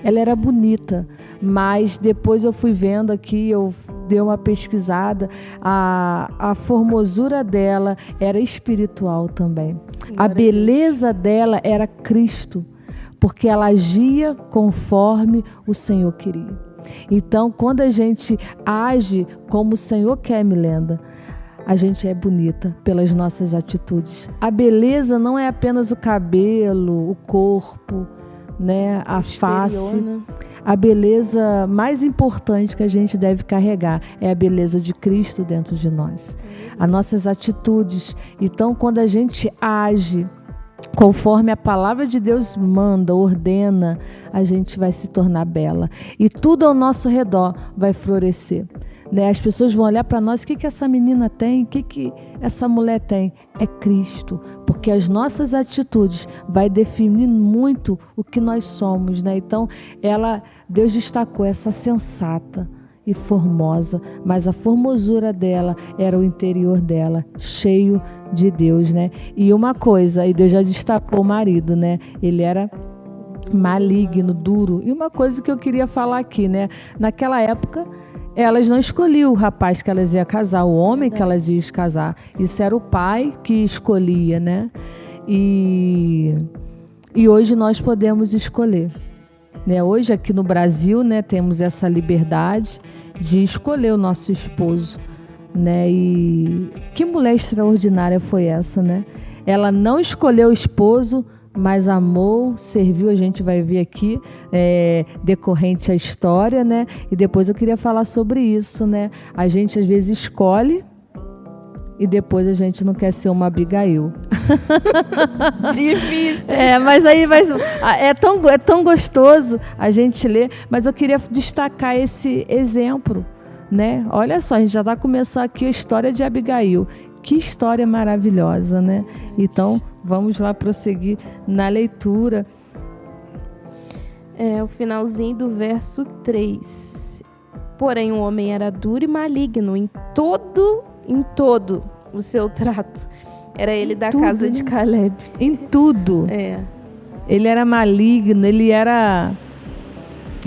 Ela era bonita, mas depois eu fui vendo aqui, eu dei uma pesquisada, a formosura dela era espiritual também. A beleza dela era Cristo, porque ela agia conforme o Senhor queria. Então, quando a gente age como o Senhor quer, Milena, a gente é bonita pelas nossas atitudes. A beleza não é apenas o cabelo, o corpo, né, a face. Né? A beleza mais importante que a gente deve carregar é a beleza de Cristo dentro de nós. As nossas atitudes. Então, quando a gente age conforme a palavra de Deus manda, ordena, a gente vai se tornar bela. E tudo ao nosso redor vai florescer. Né? As pessoas vão olhar para nós, o que essa menina tem? O que essa mulher tem? É Cristo, porque as nossas atitudes vai definir muito o que nós somos, né? Então, Deus destacou essa sensata e formosa, mas a formosura dela era o interior dela, cheio de Deus, né? E uma coisa, e Deus já destacou o marido, né? Ele era maligno, duro. E uma coisa que eu queria falar aqui, né? Naquela época, elas não escolhiam o rapaz que elas iam casar, o homem que elas iam casar. Isso era o pai que escolhia, né? E hoje nós podemos escolher. Né? Hoje aqui no Brasil, né, temos essa liberdade de escolher o nosso esposo. Né? E que mulher extraordinária foi essa, né? Ela não escolheu o esposo, mas amou, serviu, a gente vai ver aqui, decorrente à história, né? E depois eu queria falar sobre isso, né? A gente às vezes escolhe e depois a gente não quer ser uma Abigail. Difícil. Mas é tão gostoso a gente ler, mas eu queria destacar esse exemplo, né? Olha só, a gente já vai começar aqui a história de Abigail. Que história maravilhosa, né? Então, vamos lá prosseguir na leitura. O finalzinho do verso 3. Porém, o homem era duro e maligno em todo o seu trato. Era ele da tudo, casa de Caleb. Em tudo. Ele era maligno, ele era...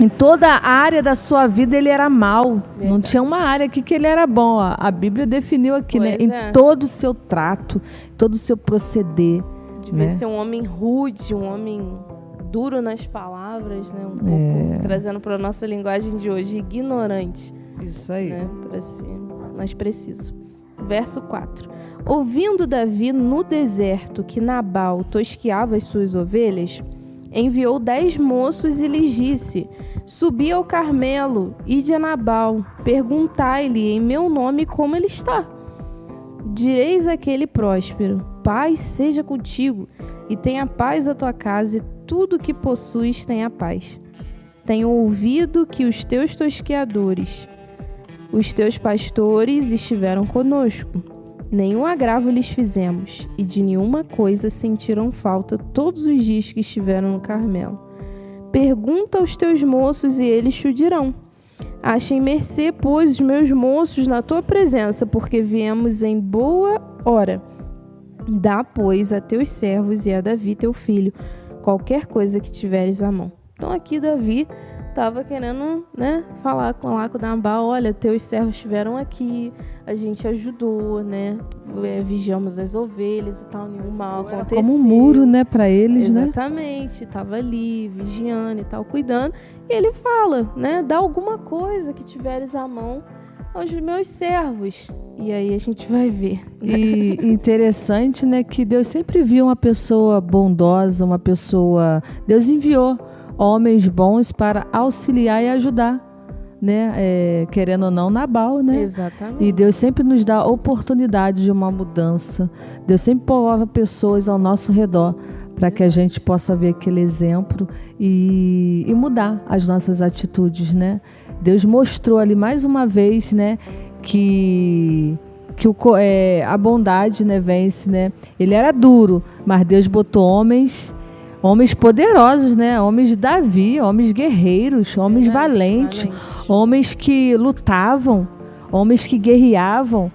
Em toda a área da sua vida ele era mau. Verdade. Não tinha uma área aqui que ele era bom. A Bíblia definiu aqui, né? Em todo o seu trato, todo o seu proceder. Devia ser um homem rude, um homem duro nas palavras, né? Um pouco, trazendo para a nossa linguagem de hoje, ignorante. Isso aí. Né? Para ser mais preciso. Verso 4. Ouvindo Davi no deserto que Nabal tosqueava as suas ovelhas, enviou 10 moços e lhes disse: Subi ao Carmelo, ide a Nabal, perguntai-lhe em meu nome como ele está. Direis àquele próspero: paz seja contigo, e tenha paz a tua casa, e tudo que possuis tenha paz. Tenho ouvido que os teus tosqueadores, os teus pastores estiveram conosco. Nenhum agravo lhes fizemos, e de nenhuma coisa sentiram falta todos os dias que estiveram no Carmelo. Pergunta aos teus moços, e eles te dirão. Achem mercê, pois, os meus moços na tua presença, porque viemos em boa hora. Dá, pois, a teus servos e a Davi, teu filho, qualquer coisa que tiveres à mão. Então aqui Davi estava querendo, né, falar com Nabal: olha, teus servos estiveram aqui, a gente ajudou, né, vigiamos as ovelhas e tal, nenhum mal aconteceu. Como um muro, né, para eles, Exatamente, estava ali, vigiando e tal, cuidando. E ele fala, né, dá alguma coisa que tiveres à mão aos meus servos. E aí a gente vai ver. E interessante, né, que Deus sempre viu uma pessoa bondosa, uma pessoa... Deus enviou homens bons para auxiliar e ajudar, né? Querendo ou não, Nabal, né? Exatamente. E Deus sempre nos dá oportunidade de uma mudança. Deus sempre coloca pessoas ao nosso redor para que a gente possa ver aquele exemplo e mudar as nossas atitudes, né? Deus mostrou ali mais uma vez, né, que a bondade, né, vence, né? Ele era duro, mas Deus botou homens poderosos, né? Homens de Davi, homens guerreiros, homens valentes, homens que lutavam, homens que guerreavam,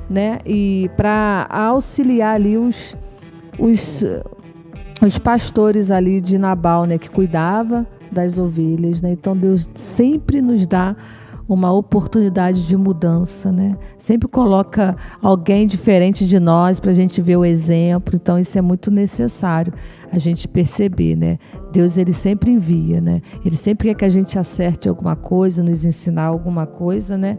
né? E para auxiliar ali os pastores ali de Nabal, né? Que cuidava das ovelhas, né? Então Deus sempre nos dá uma oportunidade de mudança, né? Sempre coloca alguém diferente de nós para a gente ver o exemplo. Então isso é muito necessário a gente perceber, né? Deus, ele sempre envia, né? Ele sempre quer que a gente acerte alguma coisa, nos ensinar alguma coisa, né?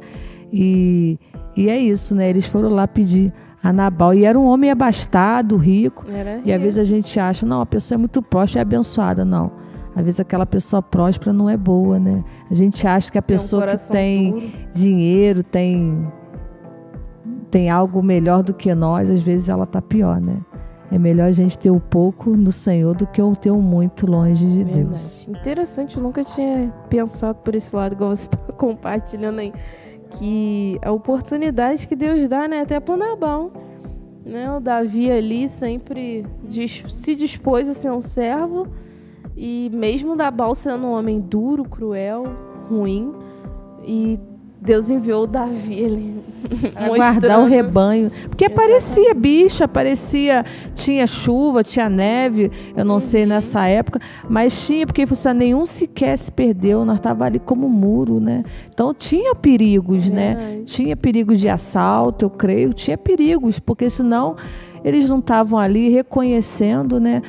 E E é isso, né? Eles foram lá pedir a Nabal. E era um homem abastado, rico. E às vezes a gente acha, não, a pessoa é muito próspera e abençoada. Não. Às vezes aquela pessoa próspera não é boa, né? A gente acha que a pessoa que tem dinheiro, tem algo melhor do que nós, às vezes ela está pior, né? É melhor a gente ter o pouco no Senhor do que ter o muito longe de Deus. Interessante, eu nunca tinha pensado por esse lado, igual você está compartilhando aí. Que a oportunidade que Deus dá, né? Até para Nabal. Né? O Davi ali sempre se dispôs a ser um servo. E mesmo Nabal sendo um homem duro, cruel, ruim. E Deus enviou o Davi ali. Para guardar o rebanho. Porque parecia bicho, tinha chuva, tinha neve, eu não sei nessa época, mas tinha, porque nenhum sequer se perdeu, nós estávamos ali como muro, né? Então tinha perigos, né? Tinha perigos de assalto, eu creio, tinha perigos, porque senão eles não estavam ali reconhecendo, né,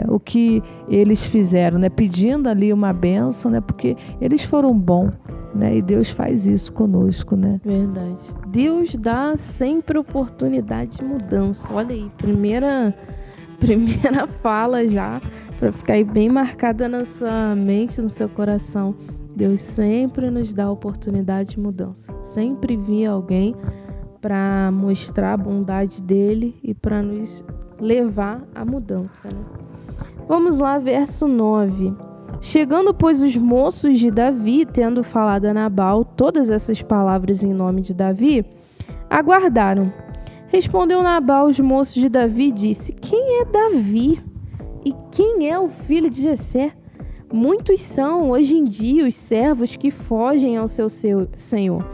o que eles fizeram, né? Pedindo ali uma bênção, né? Porque eles foram bons. Né? E Deus faz isso conosco, né? Verdade. Deus dá sempre oportunidade de mudança. Olha aí, primeira fala já, para ficar aí bem marcada na sua mente, no seu coração. Deus sempre nos dá oportunidade de mudança. Sempre via alguém para mostrar a bondade dele e para nos levar à mudança, né? Vamos lá, verso 9. Chegando, pois, os moços de Davi, tendo falado a Nabal todas essas palavras em nome de Davi, aguardaram. Respondeu Nabal aos moços de Davi e disse: quem é Davi? E quem é o filho de Jessé? Muitos são, hoje em dia, os servos que fogem ao seu senhor.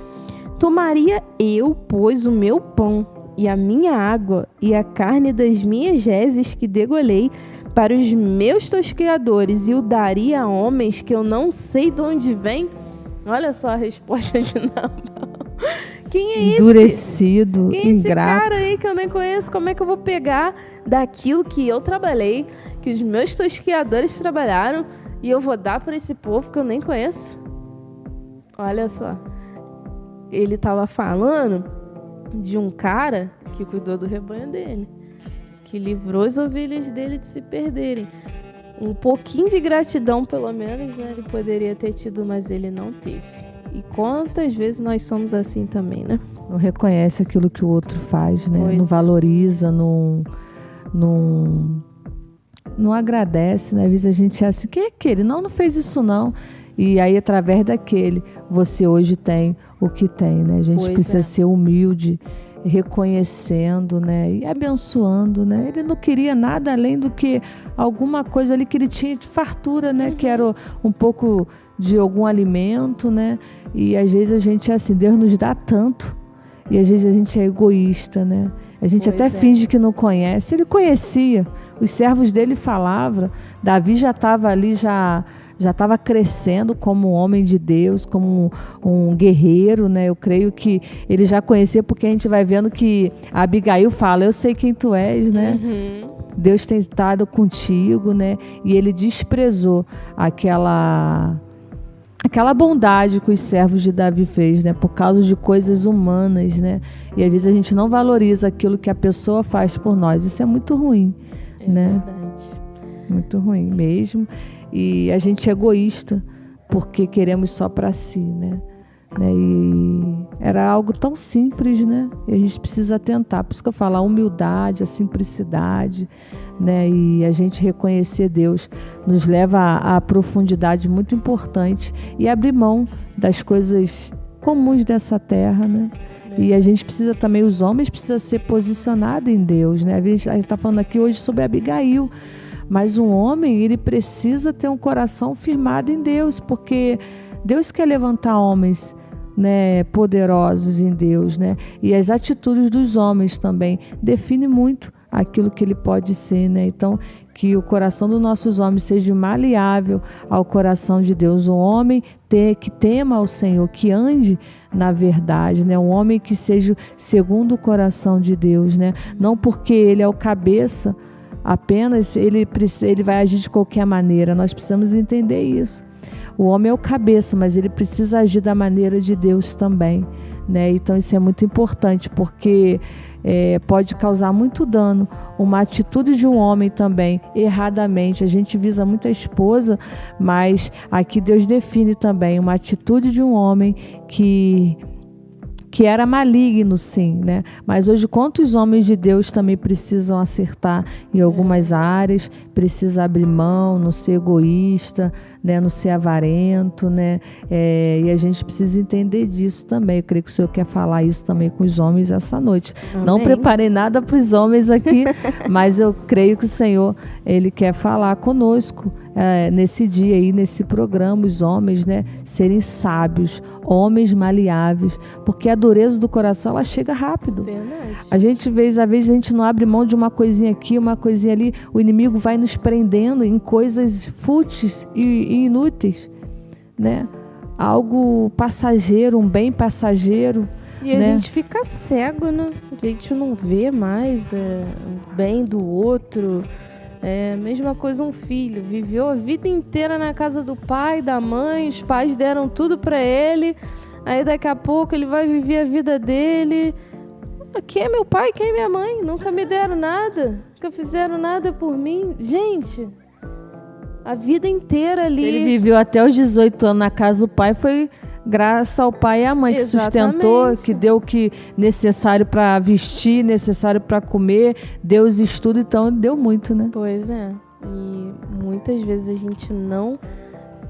Tomaria eu, pois, o meu pão e a minha água e a carne das minhas reses que degolhei para os meus tosqueadores e o daria a homens que eu não sei de onde vem? Olha só a resposta de Nabal. Quem é esse? Endurecido, quem é esse ingrato. cara aí que eu nem conheço? Como é que eu vou pegar daquilo que eu trabalhei, que os meus tosqueadores trabalharam, e eu vou dar para esse povo que eu nem conheço? Olha só. Ele estava falando de um cara que cuidou do rebanho dele, que livrou as ovelhas dele de se perderem. Um pouquinho de gratidão, pelo menos, né? Ele poderia ter tido, mas ele não teve. E quantas vezes nós somos assim também, né? Não reconhece aquilo que o outro faz, né? Pois não valoriza, não agradece, né? Às vezes a gente é assim, quem é aquele? Não fez isso não. E aí, através daquele, você hoje tem o que tem, né? A gente precisa ser humilde, reconhecendo, né, e abençoando, né? Ele não queria nada além do que alguma coisa ali que ele tinha de fartura, né? Que era um pouco de algum alimento, né? E às vezes a gente é assim, Deus nos dá tanto, e às vezes a gente é egoísta, né? A gente até finge que não conhece. Ele conhecia, os servos dele falavam, Davi já estava ali, já estava crescendo como um homem de Deus, como um guerreiro, né? Eu creio que ele já conhecia, porque a gente vai vendo que a Abigail fala, eu sei quem tu és, né? Deus tem estado contigo, né? E ele desprezou aquela bondade que os servos de Davi fez, né? Por causa de coisas humanas, né? E às vezes a gente não valoriza aquilo que a pessoa faz por nós. Isso é muito ruim, né? Verdade. Muito ruim mesmo. E a gente é egoísta porque queremos só para si, né? E era algo tão simples, né? E a gente precisa atentar. Por isso que eu falo, a humildade, a simplicidade, né? E a gente reconhecer Deus nos leva a profundidade muito importante e abrir mão das coisas comuns dessa terra, né? E a gente precisa também, os homens precisam ser posicionados em Deus, né? A gente está falando aqui hoje sobre Abigail. Mas um homem, ele precisa ter um coração firmado em Deus, porque Deus quer levantar homens, né, poderosos em Deus, né? E as atitudes dos homens também definem muito aquilo que ele pode ser, né? Então, que o coração dos nossos homens seja maleável ao coração de Deus. Um homem que tema ao Senhor, que ande na verdade, né? Um homem que seja segundo o coração de Deus, né? Não porque ele é o cabeça, apenas ele vai agir de qualquer maneira. Nós precisamos entender isso. O homem é o cabeça, mas ele precisa agir da maneira de Deus também, né? Então isso é muito importante, porque pode causar muito dano. Uma atitude de um homem também, erradamente, a gente visa muito a esposa, mas aqui Deus define também uma atitude de um homem que era maligno, sim, né? Mas hoje, quantos homens de Deus também precisam acertar em algumas áreas, precisa abrir mão, não ser egoísta, né? Não ser avarento, né? E a gente precisa entender disso também. Eu creio que o Senhor quer falar isso também com os homens essa noite. Amém. Não preparei nada para os homens aqui, mas eu creio que o Senhor, Ele quer falar conosco nesse dia aí, nesse programa, os homens, né? Serem sábios, homens maleáveis, porque a dureza do coração, ela chega rápido. Verdade. A gente, às vezes, a gente não abre mão de uma coisinha aqui, uma coisinha ali, o inimigo vai nos prendendo em coisas fúteis e inúteis, né? Algo passageiro, um bem passageiro. E a né? gente fica cego, né? A gente não vê mais o bem do outro. Mesma coisa um filho, viveu a vida inteira na casa do pai, da mãe, os pais deram tudo pra ele, aí daqui a pouco ele vai viver a vida dele. Quem é meu pai, quem é minha mãe? Nunca me deram nada, nunca fizeram nada por mim. Gente, a vida inteira ali... Ele viveu até os 18 anos na casa do pai, foi graças ao pai e à mãe que sustentou, que deu o que necessário para vestir, necessário para comer, deu os estudos, então deu muito, né? Pois é. E muitas vezes a gente não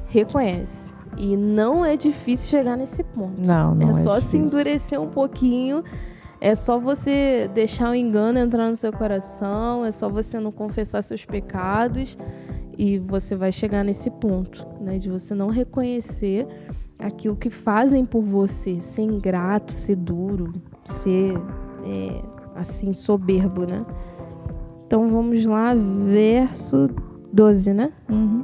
reconhece. E não é difícil chegar nesse ponto. Não é só difícil. se endurecer um pouquinho. É só você deixar o engano entrar no seu coração. É só você não confessar seus pecados. E você vai chegar nesse ponto, né? De você não reconhecer aquilo que fazem por você, ser ingrato, ser duro, ser assim, soberbo, né? Então vamos lá, verso 12, né? Uhum.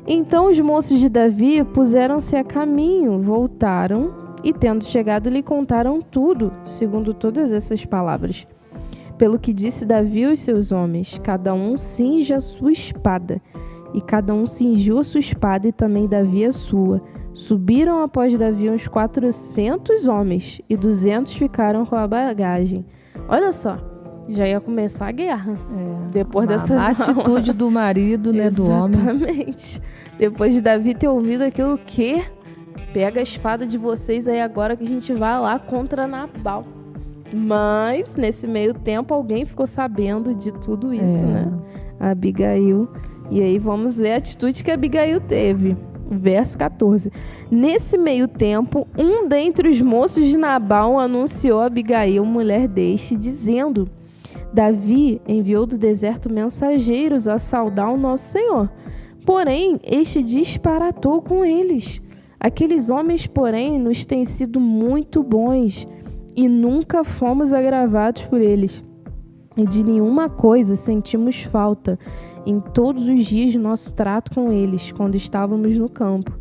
Então os moços de Davi puseram-se a caminho, voltaram e, tendo chegado, lhe contaram tudo, segundo todas essas palavras. Pelo que disse Davi aos seus homens, cada um cinja a sua espada. E cada um cingiu a sua espada e também Davi a sua. Subiram após Davi uns 400 homens e 200 ficaram com a bagagem. Olha só, já ia começar a guerra. Depois dessa a atitude do marido, né, do homem. Exatamente. Depois de Davi ter ouvido aquilo que... Pega a espada de vocês aí agora que a gente vai lá contra Nabal. Mas, nesse meio tempo, alguém ficou sabendo de tudo isso, né? A Abigail. E aí vamos ver a atitude que a Abigail teve. Verso 14. Nesse meio tempo, um dentre os moços de Nabal anunciou a Abigail, mulher deste, dizendo: Davi enviou do deserto mensageiros a saudar o nosso Senhor. Porém, este disparatou com eles. Aqueles homens, porém, nos têm sido muito bons e nunca fomos agravados por eles. E de nenhuma coisa sentimos falta em todos os dias de nosso trato com eles, quando estávamos no campo.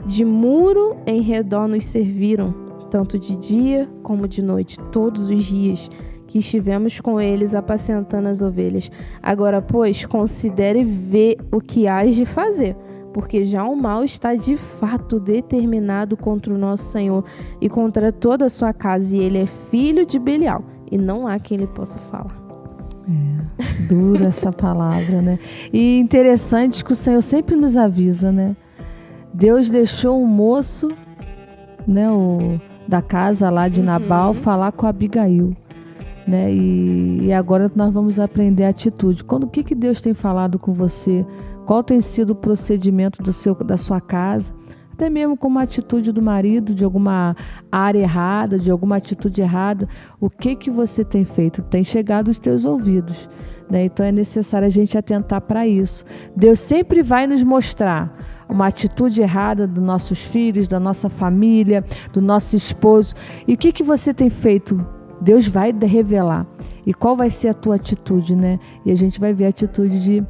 De muro em redor nos serviram, tanto de dia como de noite, todos os dias que estivemos com eles apacentando as ovelhas. Agora, pois, considere ver o que hás de fazer, porque já o mal está de fato determinado contra o nosso Senhor e contra toda a sua casa, e ele é filho de Belial, e não há quem ele possa falar. Dura essa palavra, né? E interessante que o Senhor sempre nos avisa, né? Deus deixou um moço, né, da casa lá de Nabal, falar com a Abigail, né? E agora nós vamos aprender a atitude. O que Deus tem falado com você? Qual tem sido o procedimento da sua casa? Até mesmo com uma atitude do marido, de alguma área errada, de alguma atitude errada. O que você tem feito? Tem chegado aos teus ouvidos, né? Então é necessário a gente atentar para isso. Deus sempre vai nos mostrar uma atitude errada dos nossos filhos, da nossa família, do nosso esposo. E o que você tem feito? Deus vai revelar. E qual vai ser a tua atitude, né? E a gente vai ver a atitude de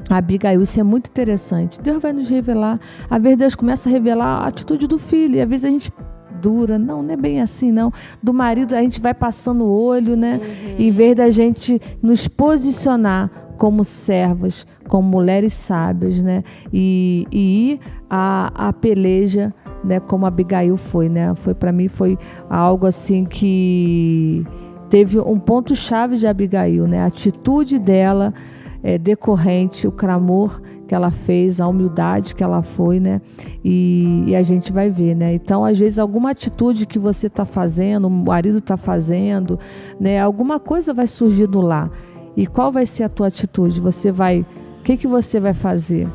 Abigail. Isso é muito interessante. Deus vai nos revelar. Às vezes Deus começa a revelar a atitude do filho. E às vezes a gente dura. Não é bem assim, não. Do marido a gente vai passando o olho, né? Em vez da gente nos posicionar como servas, como mulheres sábias, né? E ir à peleja né, como Abigail foi, né? Foi para mim foi algo assim que teve um ponto chave de Abigail, né? A atitude dela decorrente, o clamor que ela fez, a humildade que ela foi, né? E a gente vai ver, né? Então, às vezes, alguma atitude que você está fazendo, o marido está fazendo, né? Alguma coisa vai surgir do lar. E qual vai ser a tua atitude? O que você vai fazer?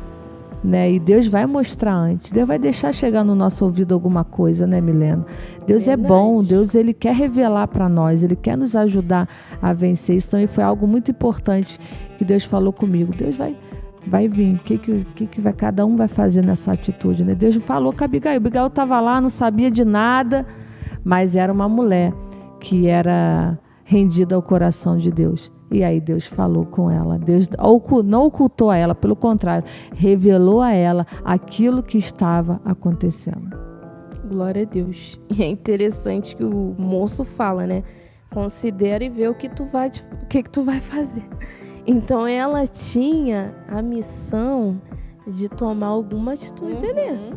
Né? E Deus vai mostrar antes. Deus vai deixar chegar no nosso ouvido alguma coisa, né, Milena? Deus é bom. Deus, Ele quer revelar para nós. Ele quer nos ajudar a vencer. Isso também foi algo muito importante que Deus falou comigo. Deus vai vir. O que cada um vai fazer nessa atitude, né? Deus falou com a Abigail. Abigail estava lá, não sabia de nada, mas era uma mulher que era rendida ao coração de Deus. E aí Deus falou com ela. Deus não ocultou a ela, pelo contrário, revelou a ela aquilo que estava acontecendo. Glória a Deus. E é interessante que o moço fala, né? Considera e vê o que tu vai fazer. Então ela tinha a missão de tomar alguma atitude ali.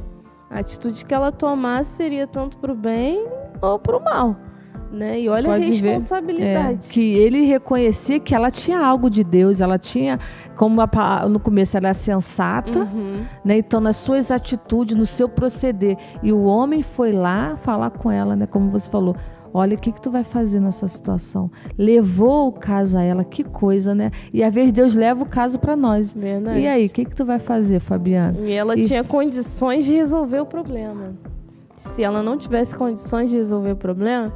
A atitude que ela tomasse seria tanto para o bem ou para o mal. Né? E olha a responsabilidade. Que ele reconhecia que ela tinha algo de Deus, ela tinha, como no começo ela era sensata, né? Então nas suas atitudes, no seu proceder, e o homem foi lá falar com ela, né? Como você falou, olha o que tu vai fazer nessa situação. Levou o caso a ela, que coisa, né? E às vezes Deus leva o caso para nós. Verdade. E aí, o que tu vai fazer, Fabiana? E ela tinha condições de resolver o problema. Se ela não tivesse condições de resolver o problema,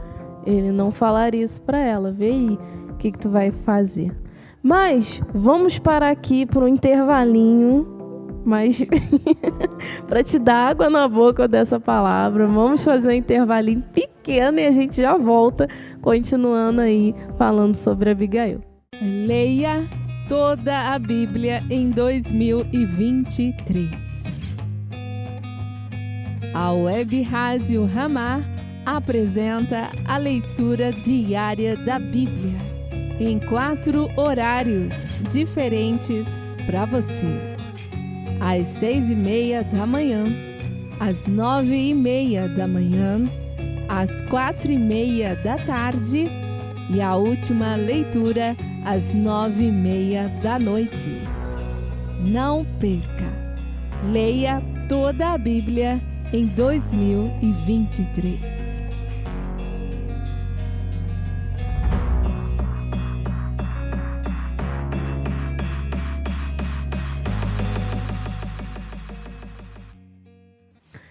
ele não falaria isso para ela. Vê aí o que tu vai fazer. Mas vamos parar aqui por um intervalinho, mas para te dar água na boca dessa palavra. Vamos fazer um intervalinho pequeno e a gente já volta, continuando aí falando sobre Abigail. Leia toda a Bíblia em 2023. A Web Rádio Ramá apresenta a leitura diária da Bíblia em 4 horários diferentes para você. Às 6:30 da manhã, às 9:30 da manhã, às 4:30 da tarde e a última leitura às 9:30 da noite. Não perca! Leia toda a Bíblia em 2023.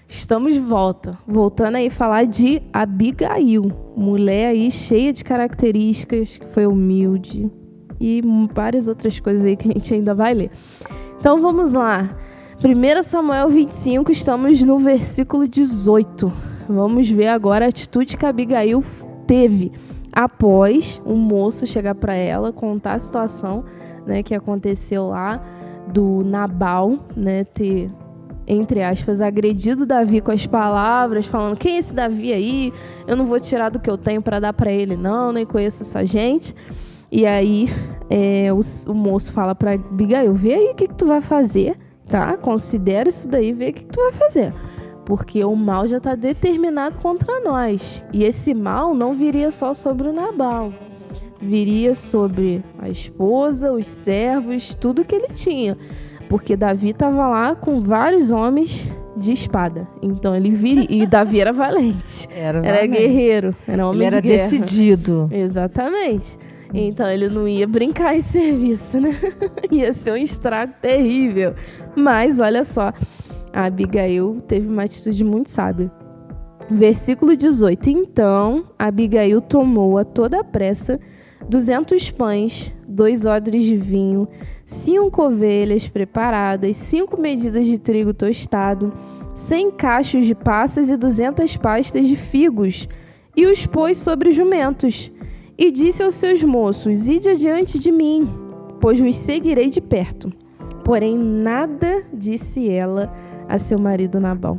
Estamos de volta, voltando aí a falar de Abigail, mulher aí cheia de características, que foi humilde e várias outras coisas aí que a gente ainda vai ler. Então vamos lá. 1 Samuel 25, estamos no versículo 18. Vamos ver agora a atitude que Abigail teve após um moço chegar para ela, contar a situação, né, que aconteceu lá, do Nabal, né, ter, entre aspas, agredido Davi com as palavras, falando: quem é esse Davi aí? Eu não vou tirar do que eu tenho para dar para ele, não, nem conheço essa gente. E aí o moço fala para Abigail: vê aí o que tu vai fazer. Tá? Considera isso daí, vê o que tu vai fazer. Porque o mal já está determinado contra nós. E esse mal não viria só sobre o Nabal. Viria sobre a esposa, os servos, tudo que ele tinha. Porque Davi estava lá com vários homens de espada. Então ele viria. E Davi era valente. Era guerreiro. Era homem de guerra. Ele era decidido. Exatamente. Então ele não ia brincar em serviço, né? Ia ser um estrago terrível. Mas olha só, a Abigail teve uma atitude muito sábia. Versículo 18. Então Abigail tomou a toda a pressa 200 pães, 2 odres de vinho, 5 ovelhas preparadas, 5 medidas de trigo tostado, 100 cachos de passas e 200 pastas de figos, e os pôs sobre jumentos. E disse aos seus moços: ide adiante de mim, pois os seguirei de perto. Porém, nada disse ela a seu marido Nabal.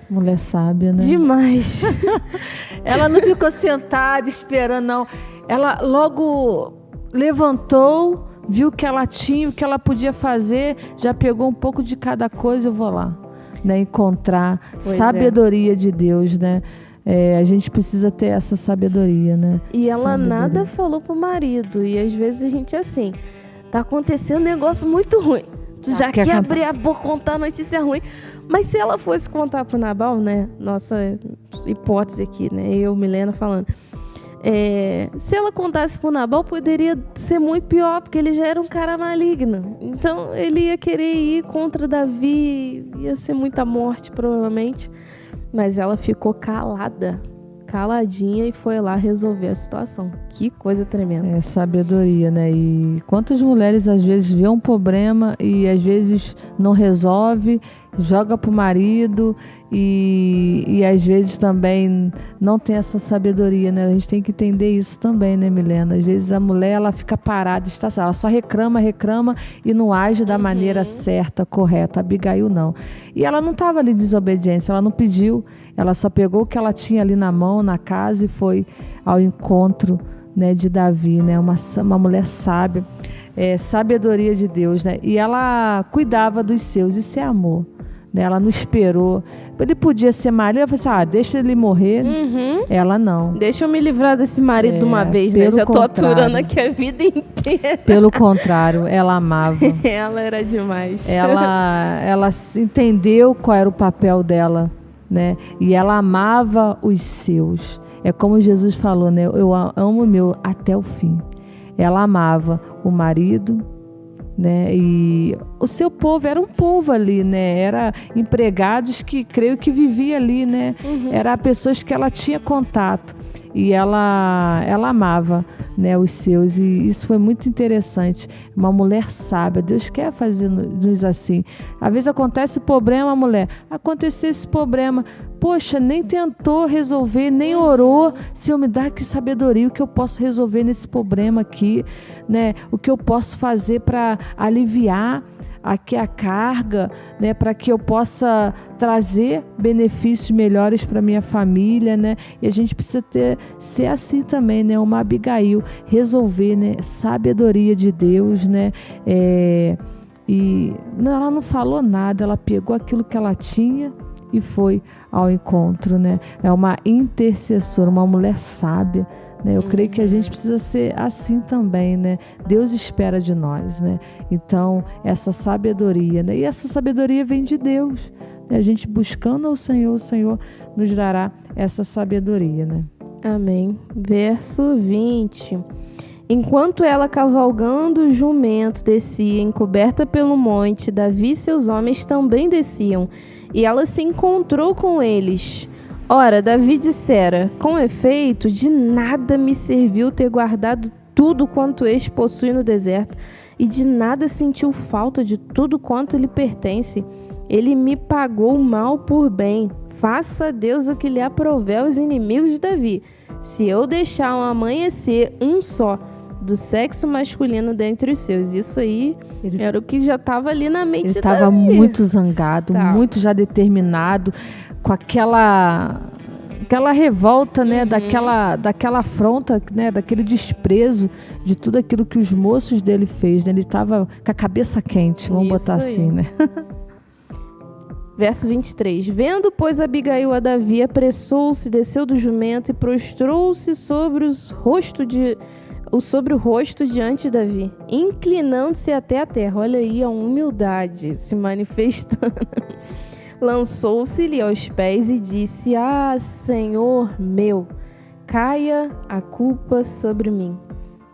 Mulher sábia, né? Demais. Ela não ficou sentada esperando, não. Ela logo levantou, viu o que ela tinha, o que ela podia fazer, já pegou um pouco de cada coisa, eu vou lá. né, encontrar Pois sabedoria de Deus, né? A gente precisa ter essa sabedoria, né? E ela Sabedoria. nada falou pro marido. E às vezes a gente é assim, tá acontecendo um negócio muito ruim. Tu já quer quer contar. abrir a boca, contar notícia ruim. Mas se ela fosse contar pro Nabal, né? Nossa hipótese aqui, né? Eu, Milena, falando. Se ela contasse pro Nabal, poderia ser muito pior, porque ele já era um cara maligno. Então ele ia querer ir contra Davi, ia ser muita morte, provavelmente. Mas ela ficou caladinha e foi lá resolver a situação. Que coisa tremenda. É sabedoria, né? E quantas mulheres às vezes vê um problema e às vezes não resolve, joga pro marido e às vezes também não tem essa sabedoria, né? A gente tem que entender isso também, né, Milena? Às vezes a mulher, ela fica parada, ela só reclama e não age da maneira certa, correta. A Abigail não. E ela não estava ali em desobediência, ela não pediu, ela só pegou o que ela tinha ali na mão, na casa, e foi ao encontro, né, de Davi, né? Uma mulher sábia, sabedoria de Deus, né? E ela cuidava dos seus, isso é amor, né? Ela não esperou. Ele podia ser marido, ela falou assim, deixa ele morrer. Ela não. Deixa eu me livrar desse marido de uma vez, né? pelo Já tô contrário. aturando aqui a vida inteira. Pelo contrário, ela amava. Ela era demais. Ela entendeu qual era o papel dela, né? E ela amava os seus. É como Jesus falou, né? Eu amo o meu até o fim. Ela amava o marido, né? E o seu povo era um povo ali, né? Era empregados que creio que vivia ali, né? Era pessoas que ela tinha contato e ela amava, né, os seus, e isso foi muito interessante. Uma mulher sábia, Deus quer fazer-nos assim. Às vezes acontece problema, mulher, aconteceu esse problema, poxa, nem tentou resolver, nem orou. Senhor, me dá que sabedoria, o que eu posso resolver nesse problema aqui, né? O que eu posso fazer para aliviar aqui a carga, né, para que eu possa trazer benefícios melhores para minha família, né? E a gente precisa ser assim também, né? Uma Abigail, resolver, né? Sabedoria de Deus, né? E ela não falou nada, ela pegou aquilo que ela tinha e foi ao encontro, né? É uma intercessora, uma mulher sábia, né? Eu creio que a gente precisa ser assim também, né? Deus espera de nós, né? Então, essa sabedoria, né? E essa sabedoria vem de Deus, né? A gente buscando ao Senhor, o Senhor nos dará essa sabedoria, né? Amém. Verso 20. Enquanto ela cavalgando o jumento descia, encoberta pelo monte, Davi e seus homens também desciam, e ela se encontrou com eles. Ora, Davi dissera, com efeito, de nada me serviu ter guardado tudo quanto este possui no deserto, e de nada sentiu falta de tudo quanto lhe pertence. Ele me pagou mal por bem. Faça Deus o que lhe aprouver aos inimigos de Davi. Se eu deixar um amanhecer um só do sexo masculino dentre os seus. Isso aí era o que já estava ali na mente de Davi. Ele estava muito zangado, muito já determinado, com aquela revolta, né, daquela afronta, né, daquele desprezo de tudo aquilo que os moços dele fez, né? Ele estava com a cabeça quente, vamos botar assim, né? Verso 23. Vendo, pois, Abigail a Davi, apressou-se, desceu do jumento e prostrou-se sobre o rosto diante de Davi, inclinando-se até a terra. Olha aí a humildade se manifestando. Lançou-se-lhe aos pés e disse, Senhor meu, caia a culpa sobre mim.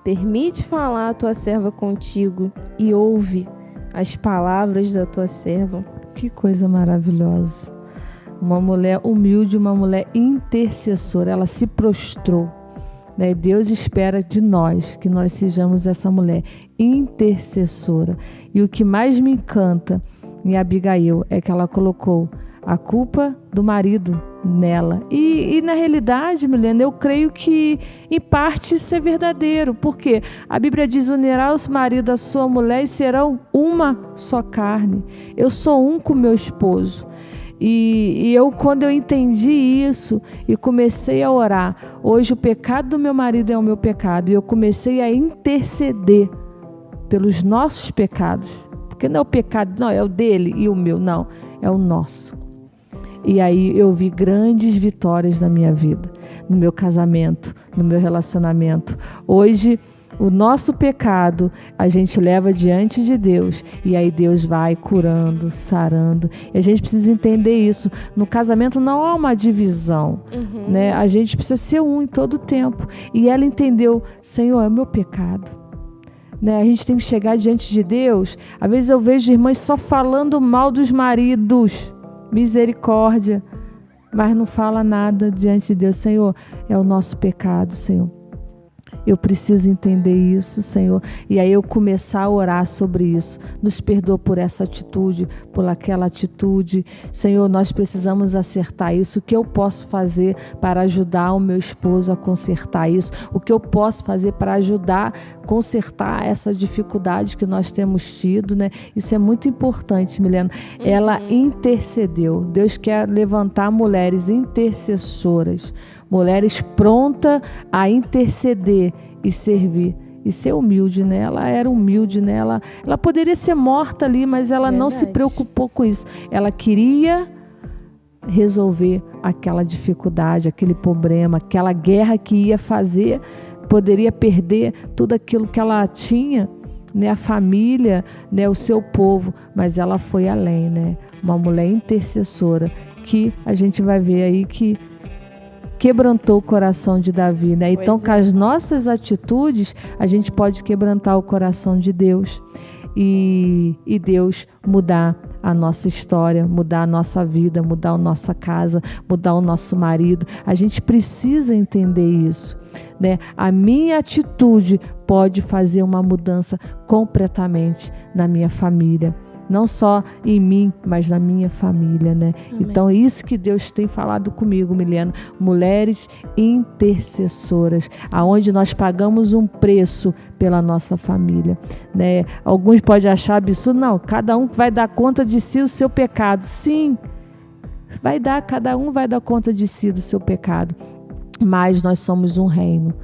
Permite falar a tua serva contigo e ouve as palavras da tua serva. Que coisa maravilhosa. Uma mulher humilde, uma mulher intercessora. Ela se prostrou, né? Deus espera de nós que nós sejamos essa mulher intercessora. E o que mais me encanta em Abigail é que ela colocou a culpa do marido nela. E na realidade, Milena, eu creio que em parte isso é verdadeiro, porque a Bíblia diz, unirá o marido à sua mulher e serão uma só carne. Eu sou um com meu esposo. E eu, quando eu entendi isso e comecei a orar, hoje o pecado do meu marido é o meu pecado, e eu comecei a interceder pelos nossos pecados, porque não é o pecado, não, é o dele e o meu, não, é o nosso. E aí eu vi grandes vitórias na minha vida, no meu casamento, no meu relacionamento. Hoje, o nosso pecado a gente leva diante de Deus e aí Deus vai curando, sarando. E a gente precisa entender isso. No casamento não há uma divisão, né? A gente precisa ser um em todo o tempo. E ela entendeu, Senhor, é o meu pecado. Né? A gente tem que chegar diante de Deus. Às vezes eu vejo irmãs só falando mal dos maridos. Misericórdia. Mas não fala nada diante de Deus. Senhor, é o nosso pecado, Senhor. Eu preciso entender isso, Senhor. E aí eu começar a orar sobre isso. Nos perdoa por essa atitude, por aquela atitude. Senhor, nós precisamos acertar isso. O que eu posso fazer para ajudar o meu esposo a consertar isso? O que eu posso fazer para ajudar a consertar essa dificuldade que nós temos tido, né? Isso é muito importante, Milena. Ela intercedeu. Deus quer levantar mulheres intercessoras. Mulheres prontas a interceder e servir. E ser humilde, né? Ela era humilde, né? Ela poderia ser morta ali, mas ela não se preocupou com isso. Ela queria resolver aquela dificuldade, aquele problema, aquela guerra que ia fazer, poderia perder tudo aquilo que ela tinha, né? A família, né? O seu povo, mas ela foi além, né? Uma mulher intercessora que a gente vai ver aí que quebrantou o coração de Davi, né? Então, com as nossas atitudes, a gente pode quebrantar o coração de Deus e Deus mudar a nossa história, mudar a nossa vida, mudar a nossa casa, mudar o nosso marido. A gente precisa entender isso, né? A minha atitude pode fazer uma mudança completamente na minha família. Não só em mim, mas na minha família, né? Amém. Então, isso que Deus tem falado comigo, Milena. Mulheres intercessoras, aonde nós pagamos um preço pela nossa família, né? Alguns podem achar absurdo. Não, cada um vai dar conta de si o seu pecado. Sim, cada um vai dar conta de si do seu pecado. Mas nós somos um reino,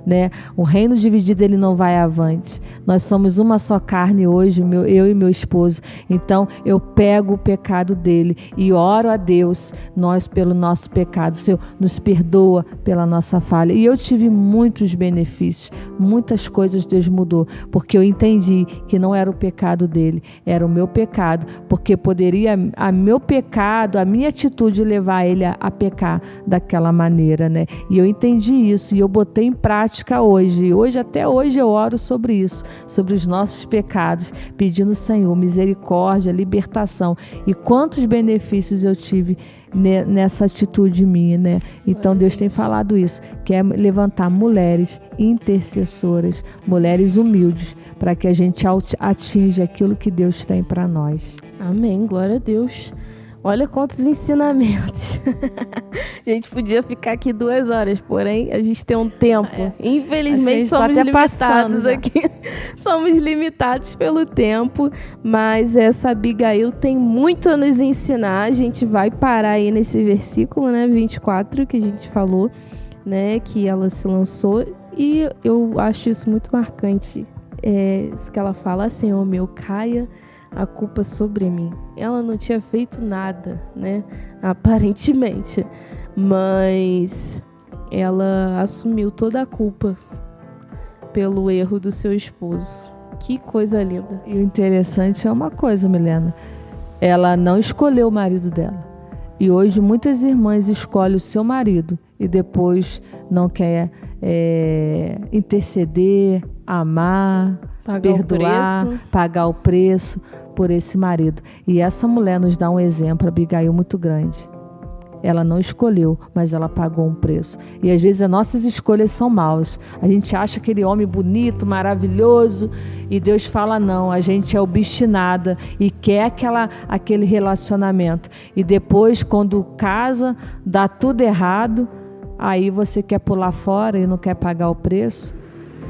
né? O reino dividido, ele não vai avante. Nós somos uma só carne hoje, eu e meu esposo. Então eu pego o pecado dele e oro a Deus, nós pelo nosso pecado. Senhor, nos perdoa pela nossa falha. E eu tive muitos benefícios, muitas coisas Deus mudou, porque eu entendi que não era o pecado dele, era o meu pecado, porque poderia a meu pecado, a minha atitude levar ele a pecar daquela maneira, né? E eu entendi isso e eu botei em prática hoje. Até hoje eu oro sobre isso, sobre os nossos pecados, pedindo, Senhor, misericórdia, libertação. E quantos benefícios eu tive nessa atitude minha, né? Então Deus tem falado isso, quer levantar mulheres intercessoras, mulheres humildes, para que a gente atinja aquilo que Deus tem para nós. Amém, glória a Deus. Olha quantos ensinamentos. A gente podia ficar aqui 2 horas, porém a gente tem um tempo. Infelizmente somos limitados aqui. Somos limitados pelo tempo, mas essa Abigail tem muito a nos ensinar. A gente vai parar aí nesse versículo, né, 24, que a gente falou, né, que ela se lançou. E eu acho isso muito marcante. Isso que ela fala, Senhor meu, caia a culpa sobre mim. Ela não tinha feito nada, né? Aparentemente. Mas ela assumiu toda a culpa pelo erro do seu esposo. Que coisa linda. E o interessante é uma coisa, Milena. Ela não escolheu o marido dela. E hoje muitas irmãs escolhem o seu marido e depois não quer interceder, amar, perdoar, pagar o preço por esse marido. E essa mulher nos dá um exemplo, Abigail, muito grande. Ela não escolheu, mas ela pagou um preço. E às vezes as nossas escolhas são maus. A gente acha aquele homem bonito, maravilhoso, e Deus fala não, a gente é obstinada e quer aquele relacionamento. E depois, quando casa, dá tudo errado, aí você quer pular fora e não quer pagar o preço.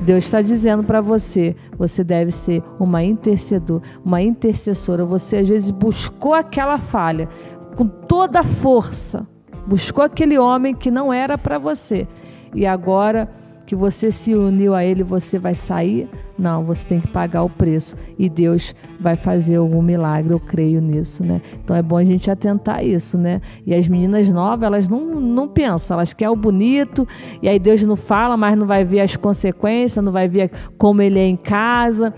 Deus está dizendo para você, você deve ser uma intercessora. Você às vezes buscou aquela falha com toda a força, buscou aquele homem que não era para você. E agora que você se uniu a ele, você vai sair? Não, você tem que pagar o preço e Deus vai fazer algum milagre, eu creio nisso, né? Então é bom a gente atentar a isso, né? E as meninas novas, elas não pensam, elas querem o bonito, e aí Deus não fala, mas não vai ver as consequências, não vai ver como ele é em casa,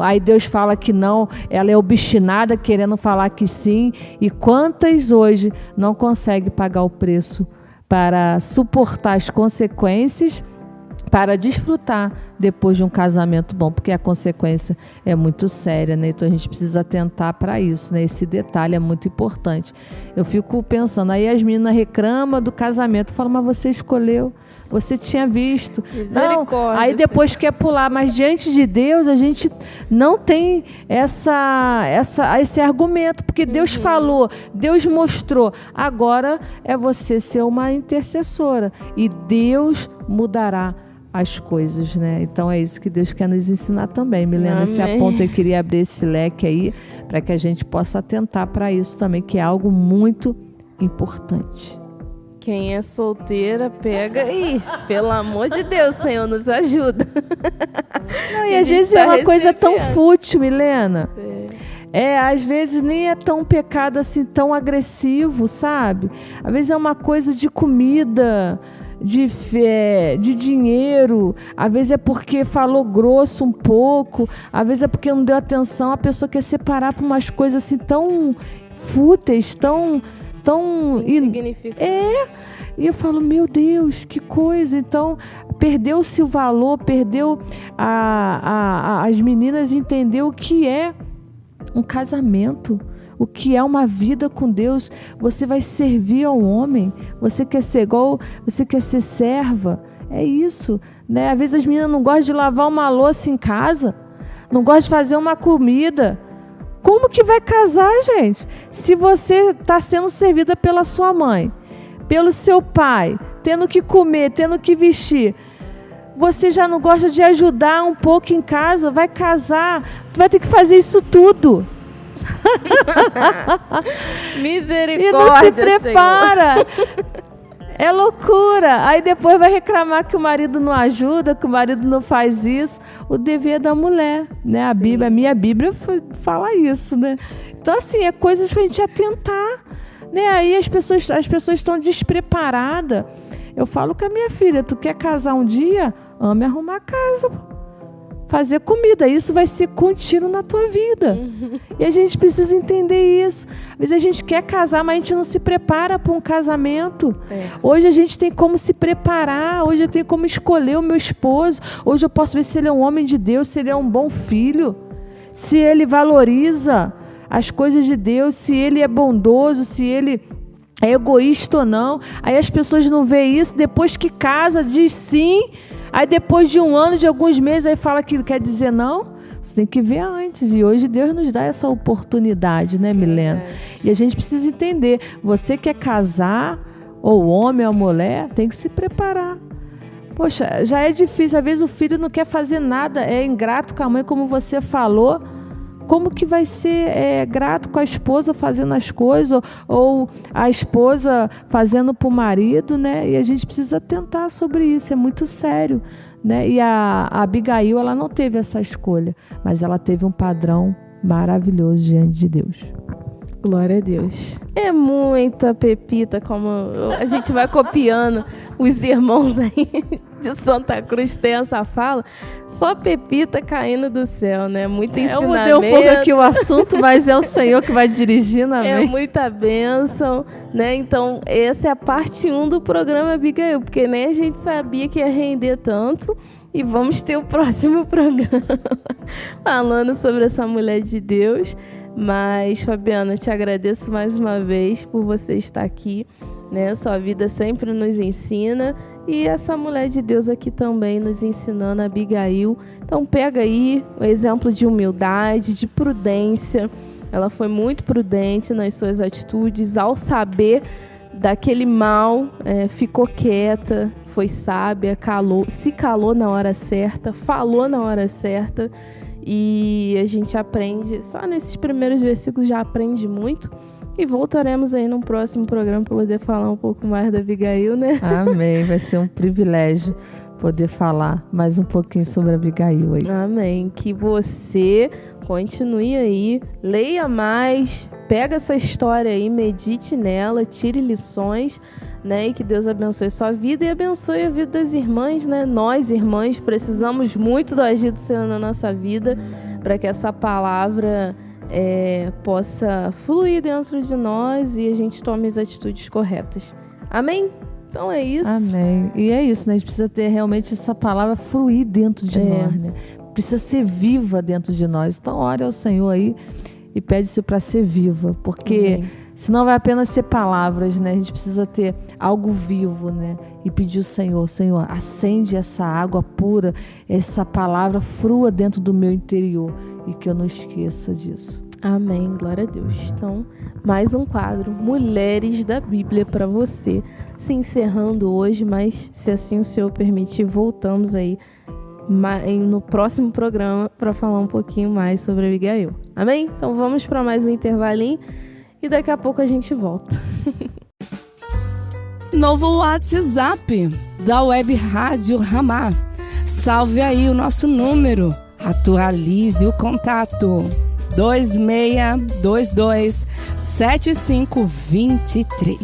aí Deus fala que não, ela é obstinada querendo falar que sim, e quantas hoje não conseguem pagar o preço para suportar as consequências, para desfrutar depois de um casamento bom, porque a consequência é muito séria, né? Então a gente precisa atentar para isso, né? Esse detalhe é muito importante. Eu fico pensando, aí as meninas reclamam do casamento, falam, mas você escolheu, você tinha visto. Não, aí depois quer pular, mas diante de Deus a gente não tem esse argumento, porque Deus falou, Deus mostrou, agora é você ser uma intercessora e Deus mudará as coisas, né? Então é isso que Deus quer nos ensinar também, Milena. Esse aponto eu queria abrir esse leque aí para que a gente possa atentar para isso também, que é algo muito importante. Quem é solteira, pega aí. Pelo amor de Deus, Senhor, nos ajuda. Não, e às vezes é uma coisa tão fútil, Milena. Às vezes nem é tão pecado assim, tão agressivo, sabe? Às vezes é uma coisa de comida, de fé, de dinheiro, às vezes é porque falou grosso um pouco, às vezes é porque não deu atenção, a pessoa quer separar por umas coisas assim tão fúteis, tão insignificante. E eu falo, meu Deus, que coisa. Então, perdeu-se o valor, perdeu as meninas entender o que é um casamento, o que é uma vida com Deus. Você vai servir ao homem, você quer ser igual, você quer ser serva, é isso, né? Às vezes as meninas não gostam de lavar uma louça em casa, não gostam de fazer uma comida. Como que vai casar, gente? Se você está sendo servida pela sua mãe, pelo seu pai, tendo que comer, tendo que vestir, você já não gosta de ajudar um pouco em casa, vai casar, tu vai ter que fazer isso tudo. Misericórdia, e não se prepara. É loucura. Aí depois vai reclamar que o marido não ajuda, que o marido não faz isso. O dever da mulher, né? A minha Bíblia fala isso, né? Então, assim, é coisas pra gente atentar, né? Aí as pessoas estão despreparadas. Eu falo com a minha filha, tu quer casar um dia? Ame arrumar a casa, fazer comida, isso vai ser contínuo na tua vida. E a gente precisa entender isso. Às vezes a gente quer casar, mas a gente não se prepara para um casamento. Hoje a gente tem como se preparar, hoje eu tenho como escolher o meu esposo, hoje eu posso ver se ele é um homem de Deus, se ele é um bom filho, se ele valoriza as coisas de Deus, se ele é bondoso, se ele é egoísta ou não. Aí as pessoas não veem isso, depois que casa diz sim, aí depois de um ano, de alguns meses, aí fala que quer dizer não. Você tem que ver antes. E hoje Deus nos dá essa oportunidade, né, Milena? E a gente precisa entender. Você quer casar, ou homem ou mulher, tem que se preparar. Poxa, já é difícil. Às vezes o filho não quer fazer nada, é ingrato com a mãe, como você falou. Como que vai ser grato com a esposa fazendo as coisas, ou a esposa fazendo para o marido, né? E a gente precisa atentar sobre isso, é muito sério, né? E a Abigail, ela não teve essa escolha, mas ela teve um padrão maravilhoso diante de Deus. Glória a Deus. É muita pepita, como a gente vai copiando os irmãos aí de Santa Cruz tem essa fala, só pepita caindo do céu, né? Muito ensinamento. Eu mudei um pouco aqui o assunto, mas é o Senhor que vai dirigindo, amém? É muita bênção, né? Então, essa é a parte 1 do programa Abigail, porque nem a gente sabia que ia render tanto. E vamos ter o próximo programa falando sobre essa mulher de Deus. Mas, Fabiana, eu te agradeço mais uma vez por você estar aqui, né? Sua vida sempre nos ensina. E essa mulher de Deus aqui também nos ensinando, a Abigail. Então, pega aí o exemplo de humildade, de prudência. Ela foi muito prudente nas suas atitudes. Ao saber daquele mal, ficou quieta, foi sábia, se calou na hora certa, falou na hora certa. E a gente aprende, só nesses primeiros versículos já aprende muito. E voltaremos aí num próximo programa para poder falar um pouco mais da Abigail, né? Amém, vai ser um privilégio poder falar mais um pouquinho sobre a Abigail aí. Amém. Que você continue aí, leia mais, pega essa história aí, medite nela, tire lições, né? E que Deus abençoe sua vida e abençoe a vida das irmãs, né? Nós, irmãs, precisamos muito do agir do Senhor na nossa vida para que essa palavra possa fluir dentro de nós e a gente tome as atitudes corretas. Amém? Então é isso. Amém. E é isso, né? A gente precisa ter realmente essa palavra fluir dentro de nós, né? Precisa ser viva dentro de nós. Então, ore ao Senhor aí e pede-se para ser viva, porque senão vai apenas ser palavras, né? A gente precisa ter algo vivo, né? E pedir ao Senhor, Senhor, acende essa água pura, essa palavra frua dentro do meu interior e que eu não esqueça disso. Amém, glória a Deus. Então, mais um quadro, Mulheres da Bíblia, para você, se encerrando hoje, mas se assim o Senhor permitir, voltamos aí no próximo programa para falar um pouquinho mais sobre a Abigail. Amém? Então vamos para mais um intervalinho e daqui a pouco a gente volta. Novo WhatsApp da Web Rádio Ramá. Salve aí o nosso número, atualize o contato 2622-7523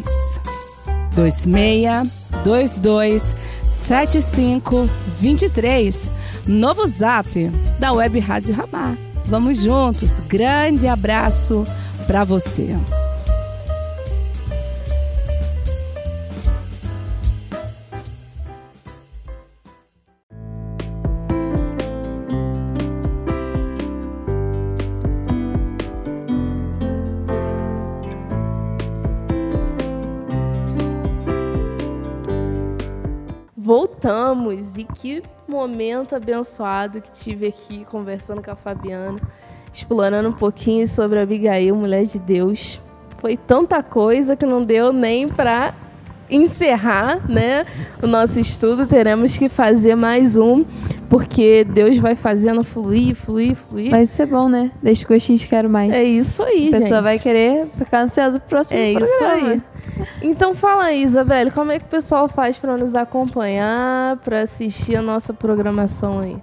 2622-7523. Novo Zap da Web Rádio Ramá. Vamos juntos, grande abraço para você. Voltamos, e que momento abençoado que tive aqui conversando com a Fabiana, explorando um pouquinho sobre a Abigail, mulher de Deus. Foi tanta coisa que não deu nem para encerrar, né, o nosso estudo. Teremos que fazer mais um, porque Deus vai fazendo fluir. Vai ser bom, né? Deixa o gostinho de quero mais. É isso aí, gente. A pessoa vai querer ficar ansiosa pro próximo programa. Isso aí. Então fala aí, Isabelle, como é que o pessoal faz para nos acompanhar, para assistir a nossa programação aí?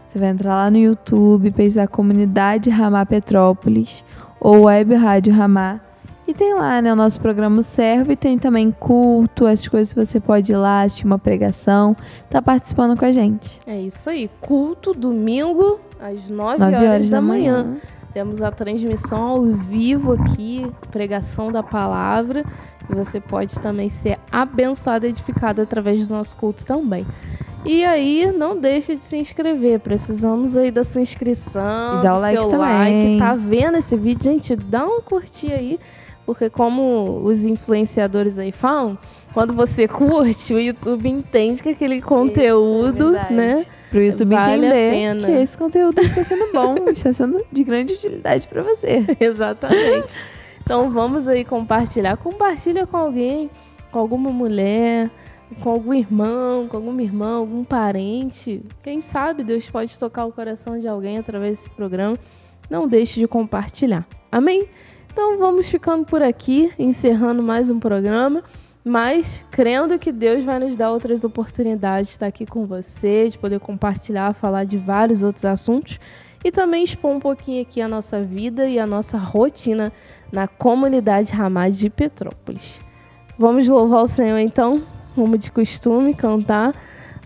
Você vai entrar lá no YouTube, pesquisar Comunidade Ramá Petrópolis ou Web Rádio Ramá. E tem lá, né, o nosso programa Servo, e tem também culto, essas coisas que você pode ir lá, assistir uma pregação, tá participando com a gente. É isso aí, culto, domingo, às 9 horas da manhã. Temos a transmissão ao vivo aqui, pregação da palavra, e você pode também ser abençoado e edificado através do nosso culto também. E aí, não deixe de se inscrever, precisamos aí da sua inscrição, e dá o do like seu também. like, tá vendo esse vídeo? Gente, dá um curtir aí, porque como os influenciadores aí falam, quando você curte, o YouTube entende que aquele conteúdo, né, pro YouTube vale entender a pena. que esse conteúdo está sendo bom, está sendo de grande utilidade para você. Exatamente. Então vamos aí compartilhar. Compartilha com alguém, com alguma mulher, com algum irmão, com alguma irmã, algum parente. Quem sabe Deus pode tocar o coração de alguém através desse programa. Não deixe de compartilhar. Amém? Então vamos ficando por aqui, encerrando mais um programa, mas crendo que Deus vai nos dar outras oportunidades de estar aqui com você, de poder compartilhar, falar de vários outros assuntos e também expor um pouquinho aqui a nossa vida e a nossa rotina na comunidade Ramá de Petrópolis. Vamos louvar o Senhor então, como de costume, cantar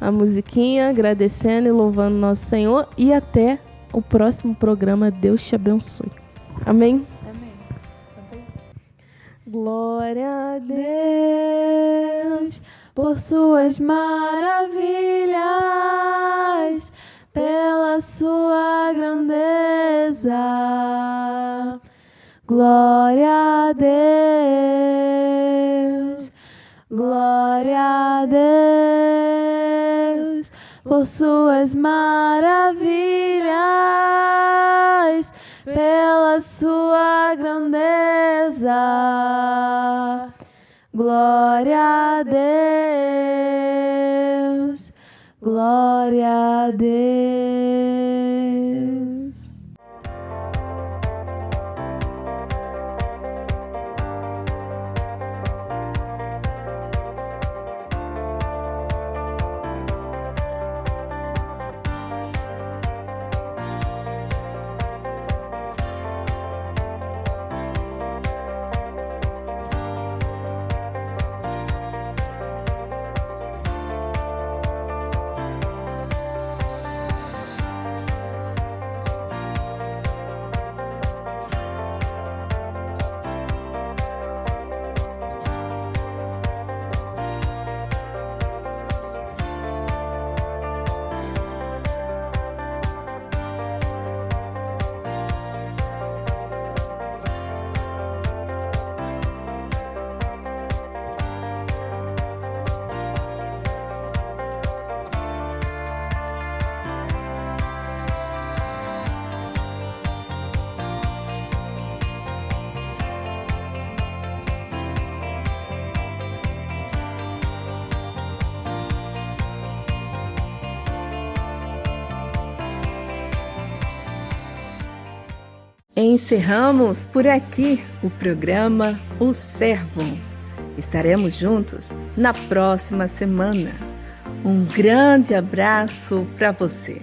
a musiquinha, agradecendo e louvando nosso Senhor, e até o próximo programa. Deus te abençoe. Amém? Glória a Deus por suas maravilhas, pela sua grandeza. Glória a Deus, glória a Deus por suas maravilhas, pela sua grandeza. Glória a Deus, glória a Deus. Encerramos por aqui o programa O Servo. Estaremos juntos na próxima semana. Um grande abraço para você.